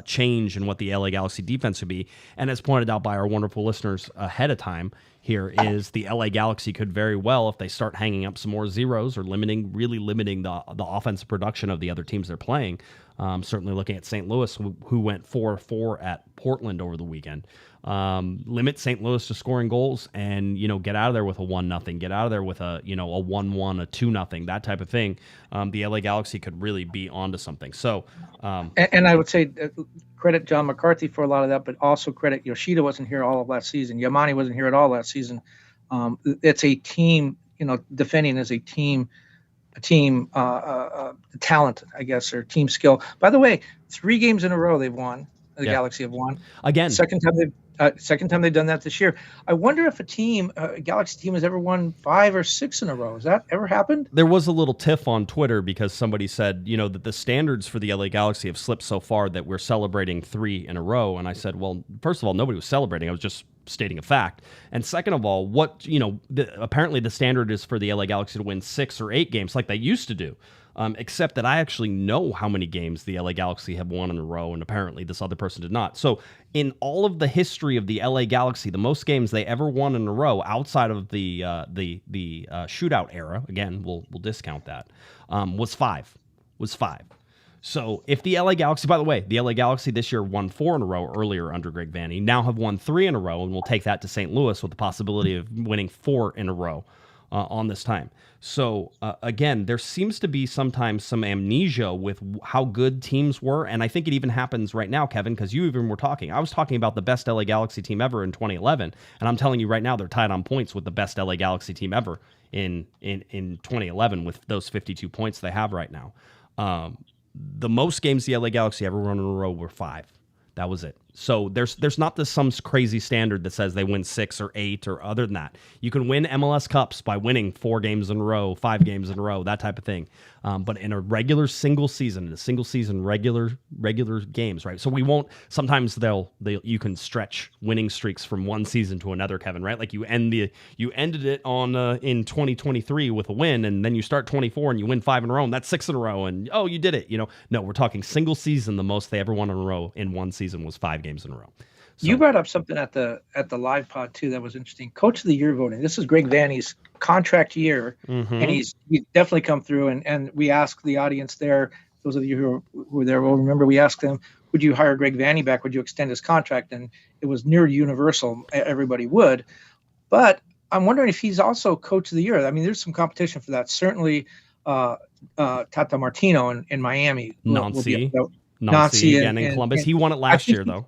change in what the LA Galaxy defense would be. And as pointed out by our wonderful listeners ahead of time, here is the LA Galaxy could very well, if they start hanging up some more zeros or really limiting the offensive production of the other teams they're playing. Certainly looking at St. Louis, who went 4-4 at Portland over the weekend. Limit St. Louis to scoring goals and, get out of there with a 1-0, get out of there with a 1-1, a 2-0, that type of thing. The LA Galaxy could really be onto something. So, and I would say credit John McCarthy for a lot of that, but also credit Yoshida wasn't here all of last season. Yamani wasn't here at all last season. It's a team, defending as a team talent, I guess, or team skill. By the way, 3 games in a row they've won. The Galaxy have won. Again. Second time Second time they've done that this year. I wonder if a Galaxy team has ever won 5 or 6 in a row. Has that ever happened? There was a little tiff on Twitter because somebody said, that the standards for the LA Galaxy have slipped so far that we're celebrating 3 in a row. And I said, well, first of all, nobody was celebrating. I was just stating a fact. And second of all, apparently the standard is for the LA Galaxy to win 6 or 8 games like they used to do. Except that I actually know how many games the LA Galaxy have won in a row, and apparently this other person did not. So in all of the history of the LA Galaxy, the most games they ever won in a row outside of the shootout era, again, we'll discount that, was 5. So if the LA Galaxy, by the way, the LA Galaxy this year won 4 in a row earlier under Greg Vanney, now have won 3 in a row, and we'll take that to St. Louis with the possibility of winning 4 in a row on this time. So again, there seems to be sometimes some amnesia with how good teams were, and I think it even happens right now, Kevin, because you even were talking. I was talking about the best LA Galaxy team ever in 2011, and I'm telling you right now they're tied on points with the best LA Galaxy team ever in 2011 with those 52 points they have right now. The most games the LA Galaxy ever won in a row were 5. That was it. So there's not some crazy standard that says they win 6 or 8 or other than that. You can win MLS Cups by winning 4 games in a row, 5 games in a row, that type of thing. But in a regular single season, regular games, right? So we won't. Sometimes you can stretch winning streaks from one season to another, Kevin, right? Like you ended it on in 2023 with a win, and then you start 24 and you win 5 in a row, and that's 6 in a row, and you did it. No, we're talking single season. The most they ever won in a row in one season was 5 games in a row. So, you brought up something at the live pod too that was interesting. Coach of the Year voting. This is Greg Vanney's contract year, and he's definitely come through. And we asked the audience there, those of you who were there will remember, we asked them, would you hire Greg Vanney back? Would you extend his contract? And it was near universal. Everybody would. But I'm wondering if he's also Coach of the Year. I mean, there's some competition for that. Certainly, Tata Martino in Miami. Nancy again in Columbus. He won it last year, though.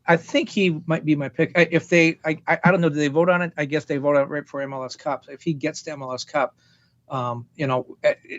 I think he might be my pick. If they, I don't know, do they vote on it? I guess they vote on it right for MLS Cup. If he gets to MLS Cup,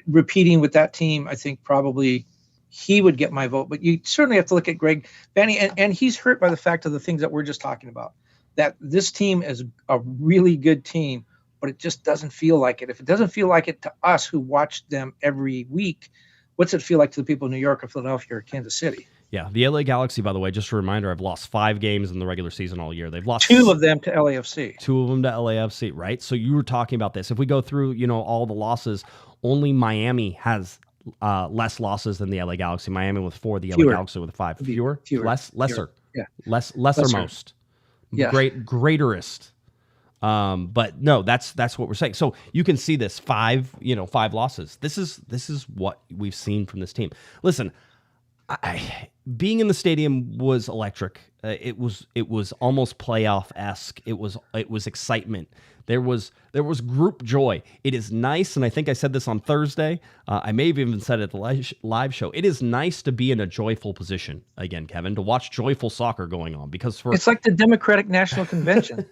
repeating with that team, I think probably he would get my vote. But you certainly have to look at Greg Vanney, and he's hurt by the fact of the things that we're just talking about. That this team is a really good team, but it just doesn't feel like it. If it doesn't feel like it to us who watch them every week, what's it feel like to the people in New York or Philadelphia or Kansas City? Yeah, the LA Galaxy, by the way, just a reminder, I've lost 5 games in the regular season all year. They've lost 2 of them to LAFC. 2 of them to LAFC, right? So you were talking about this. If we go through, all the losses, only Miami has less losses than the LA Galaxy. Miami with 4, the LA Galaxy with 5. Fewer? Lesser. Yeah. Lesser most. Yeah. Greaterest. But no, that's what we're saying. So you can see this 5 losses. This is what we've seen from this team. Listen, being in the stadium was electric. It was almost playoff-esque. It was excitement. There was group joy. It is nice, and I think I said this on Thursday. I may have even said it at the live show. It is nice to be in a joyful position again, Kevin, to watch joyful soccer going on, because it's like the Democratic National Convention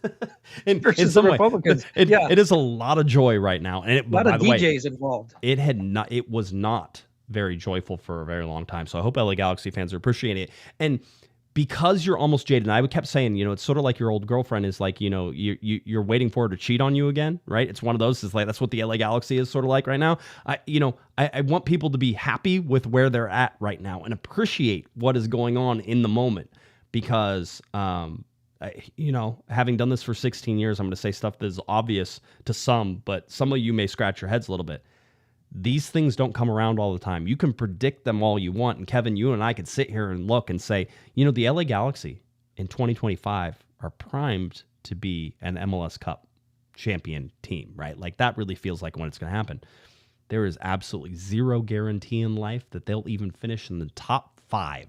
versus the Republicans. It is a lot of joy right now, and a lot of DJs involved. It was not very joyful for a very long time. So I hope LA Galaxy fans are appreciating it. And because you're almost jaded, and I kept saying, it's sort of like your old girlfriend is like, you're waiting for her to cheat on you again, right? It's one of those. It's like that's what the LA Galaxy is sort of like right now. I want people to be happy with where they're at right now and appreciate what is going on in the moment, because having done this for 16 years, I'm going to say stuff that is obvious to some, but some of you may scratch your heads a little bit. These things don't come around all the time. You can predict them all you want. And Kevin, you and I could sit here and look and say, the LA Galaxy in 2025 are primed to be an MLS Cup champion team, right? Like that really feels like when it's going to happen. There is absolutely zero guarantee in life that they'll even finish in the top 5,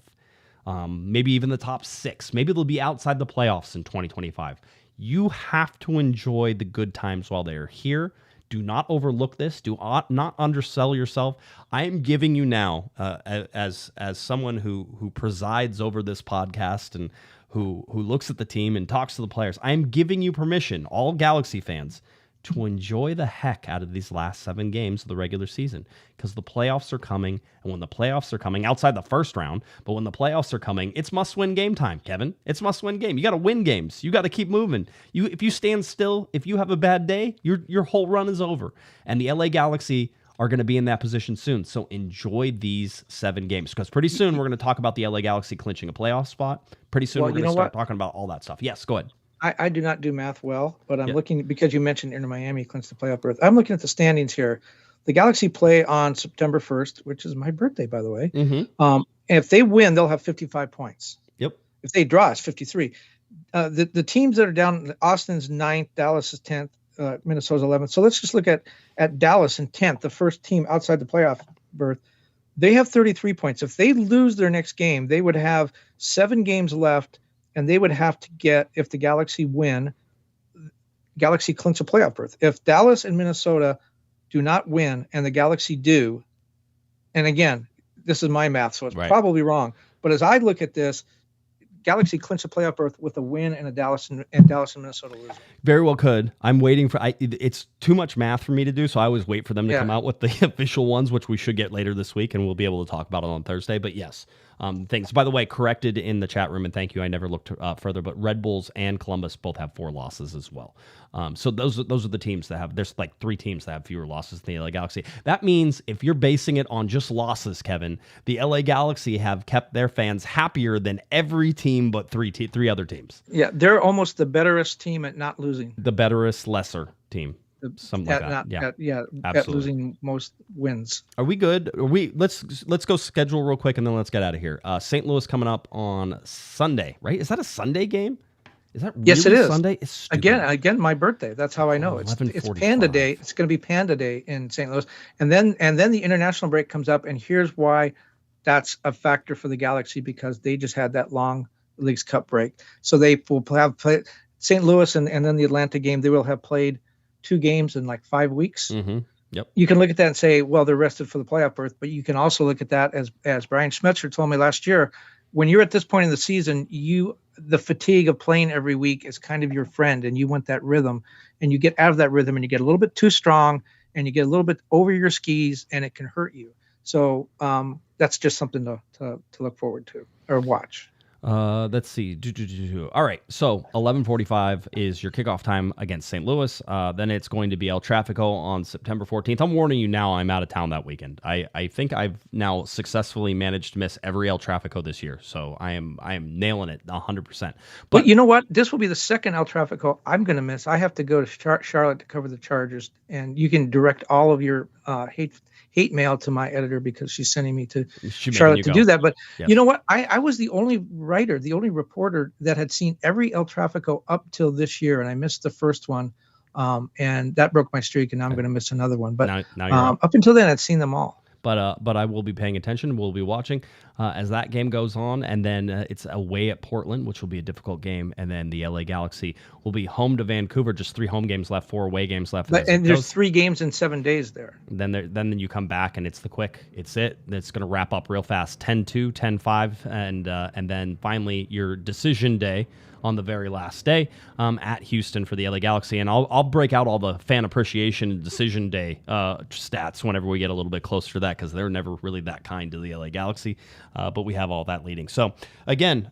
maybe even the top 6. Maybe they'll be outside the playoffs in 2025. You have to enjoy the good times while they are here. Do not overlook this. Do not undersell yourself. I am giving you now, as someone who presides over this podcast and who looks at the team and talks to the players, I am giving you permission, all Galaxy fans, to enjoy the heck out of these last 7 games of the regular season, because the playoffs are coming. And when the playoffs are coming, outside the first round, but when the playoffs are coming, it's must-win game time, Kevin. It's must-win game. You got to win games. You got to keep moving. If you stand still, if you have a bad day, your whole run is over. And the LA Galaxy are going to be in that position soon. So enjoy these 7 games, because pretty soon we're going to talk about the LA Galaxy clinching a playoff spot. Pretty soon we're going to start talking about all that stuff. Yes, go ahead. I do not do math well, but I'm looking, because you mentioned Inter Miami clinched the playoff berth. I'm looking at the standings here. The Galaxy play on September 1st, which is my birthday, by the way. And if they win, they'll have 55 points. Yep. If they draw, it's 53. The teams that are down, Austin's 9th, Dallas is 10th, Minnesota's 11th. So let's just look at Dallas in 10th, the first team outside the playoff berth. They have 33 points. If they lose their next game, they would have 7 games left, and they would have to get, if the Galaxy win, Galaxy clinch a playoff berth. If Dallas and Minnesota do not win and the Galaxy do, and again, this is my math, so it's probably wrong, but as I look at this, Galaxy clinch a playoff berth with a win and Dallas and Minnesota losing. Very well could. I'm waiting for. It's too much math for me to do, so I always wait for them to come out with the official ones, which we should get later this week, and we'll be able to talk about it on Thursday. But yes, things. By the way, corrected in the chat room, and thank you. I never looked further, but Red Bulls and Columbus both have 4 losses as well. So those are the teams that have. There's like 3 teams that have fewer losses than the LA Galaxy. That means if you're basing it on just losses, Kevin, the LA Galaxy have kept their fans happier than every team but 3 other teams. Yeah, they're almost the betterest team at not losing. The betterest lesser team. Something like that. At losing most wins. Are we good? Let's go schedule real quick and then let's get out of here. St. Louis coming up on Sunday, right? Is that a Sunday game? Is that really yes, it is. Sunday? It's again, my birthday. That's how I know. It's Panda Day. It's going to be Panda Day in St. Louis, and then the international break comes up, and here's why that's a factor for the Galaxy, because they just had that long Leagues Cup break. So they will have played St. Louis and then the Atlanta game. They will have played 2 games in like 5 weeks. Yep. You can look at that and say, well, they're rested for the playoff berth, but you can also look at that as Brian Schmetzer told me last year, when you're at this point in the season, the fatigue of playing every week is kind of your friend, and you want that rhythm, and you get out of that rhythm and you get a little bit too strong and you get a little bit over your skis, and it can hurt you. So that's just something to look forward to or watch. Let's see. All right. So 11:45 is your kickoff time against St. Louis. Then it's going to be El Tráfico on September 14th. I'm warning you now, I'm out of town that weekend. I think I've now successfully managed to miss every El Tráfico this year. So I am nailing it 100%. But you know what? This will be the second El Tráfico I'm going to miss. I have to go to Charlotte to cover the Chargers, and you can direct all of your hate mail to my editor, because she's sending me to Charlotte to do that. But you know what? I was the only writer, the only reporter that had seen every El Tráfico up till this year, and I missed the first one, and that broke my streak, and now I'm going to miss another one. But now up until then, I'd seen them all. But I will be paying attention. We'll be watching as that game goes on, and then it's away at Portland, which will be a difficult game, and then the LA Galaxy will be home to Vancouver. Just 3 home games left, 4 away games left. And there's 3 games in 7 days there. Then you come back, and it's the quick. It's going to wrap up real fast. 10-2, 10-5, and then finally your decision day on the very last day at Houston for the LA Galaxy. And I'll break out all the fan appreciation and decision day stats whenever we get a little bit closer to that, because they're never really that kind to the LA Galaxy. But we have all that leading. So again,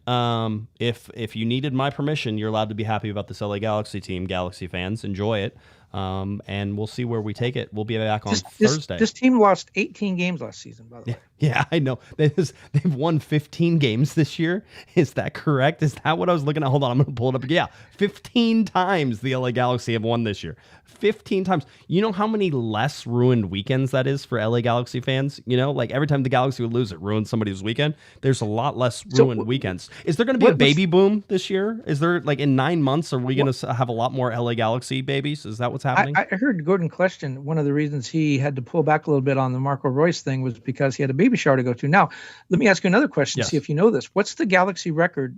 if you needed my permission, you're allowed to be happy about this LA Galaxy team. Galaxy fans, enjoy it. And we'll see where we take it. We'll be back on Thursday. This team lost 18 games last season, by the way. Yeah, I know. They've won 15 games this year. Is that correct? Is that what I was looking at? Hold on, I'm going to pull it up. Yeah, 15 times the LA Galaxy have won this year. 15 times. You know how many less ruined weekends that is for LA Galaxy fans? You know, like every time the Galaxy would lose, it ruined somebody's weekend. There's a lot less ruined weekends. Is there going to be a baby boom this year? Is there, like, in 9 months, are we going to have a lot more LA Galaxy babies? Is that what's happening? I heard Gordon question one of the reasons he had to pull back a little bit on the Marco Royce thing was because he had a baby shower to go to. Now, let me ask you another question, see if you know this. What's the Galaxy record,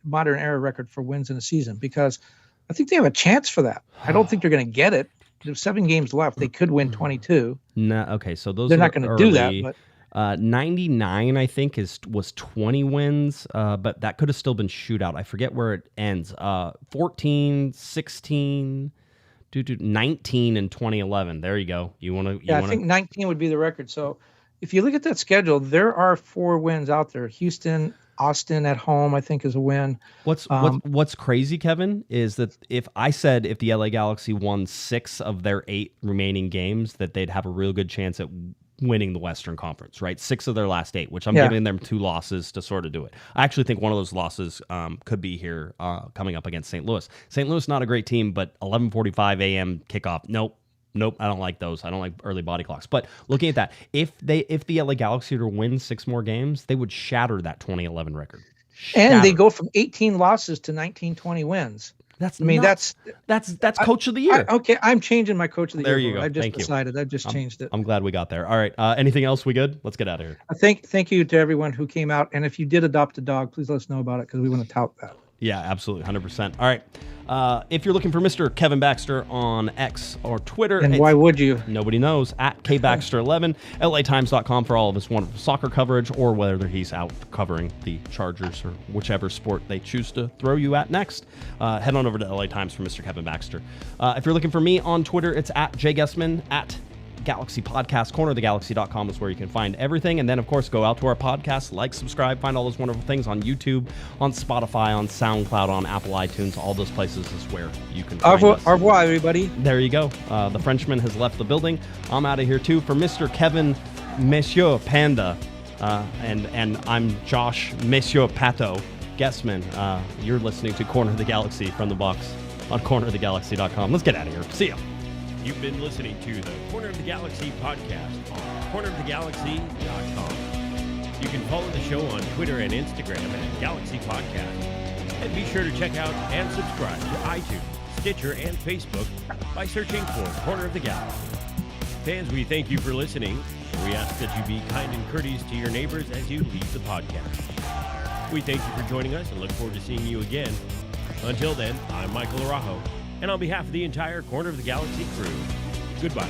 modern era record for wins in a season? Because I think they have a chance for that. I don't think they're going to get it. There's 7 games left. They could win 22. No, okay, so they're not going to do that. But 99, I think, was 20 wins, but that could have still been shootout. I forget where it ends. 14, 16, 19 in 2011. There you go. I think 19 would be the record. So if you look at that schedule, there are 4 wins out there. Houston, Austin at home, I think, is a win. What's crazy, Kevin, is that if the LA Galaxy won 6 of their 8 remaining games, that they'd have a real good chance at winning the Western Conference, right? 6 of their last 8, which I'm giving them 2 losses to sort of do it. I actually think one of those losses could be here coming up against St. Louis. St. Louis, not a great team, but 11:45 a.m. kickoff. Nope, I don't like those. I don't like early body clocks. But looking at that, if the LA Galaxy were to win 6 more games, they would shatter that 2011 record. And they go from 18 losses to 19-20 wins. That's coach of the year. I'm changing my coach of the year. There you go. I just decided. I just changed it. I'm glad we got there. All right. Anything else? We good? Let's get out of here. Thank you to everyone who came out. And if you did adopt a dog, please let us know about it because we want to tout that. Yeah, absolutely. 100%. All right. If you're looking for Mr. Kevin Baxter on X or Twitter. And why would you? Nobody knows. At KBaxter11. LATimes.com for all of his wonderful soccer coverage, or whether he's out covering the Chargers or whichever sport they choose to throw you at next. Head on over to LA Times for Mr. Kevin Baxter. If you're looking for me on Twitter, it's at Guesman, at Galaxy Podcast. Cornerofthegalaxy.com is where you can find everything. And then, of course, go out to our podcast, like, subscribe, find all those wonderful things on YouTube, on Spotify, on SoundCloud, on Apple iTunes. All those places is where you can find us. Au revoir, everybody. There you go. The Frenchman has left the building. I'm out of here, too. For Mr. Kevin Monsieur Panda, and I'm Josh Monsieur Pato Guesman. You're listening to Corner of the Galaxy from the box on cornerofthegalaxy.com. Let's get out of here. See ya. You've been listening to the Corner of the Galaxy podcast on cornerofthegalaxy.com. You can follow the show on Twitter and Instagram at Galaxy Podcast. And be sure to check out and subscribe to iTunes, Stitcher, and Facebook by searching for Corner of the Galaxy. Fans, we thank you for listening. We ask that you be kind and courteous to your neighbors as you leave the podcast. We thank you for joining us and look forward to seeing you again. Until then, I'm Michael Araujo. And on behalf of the entire Corner of the Galaxy crew, goodbye.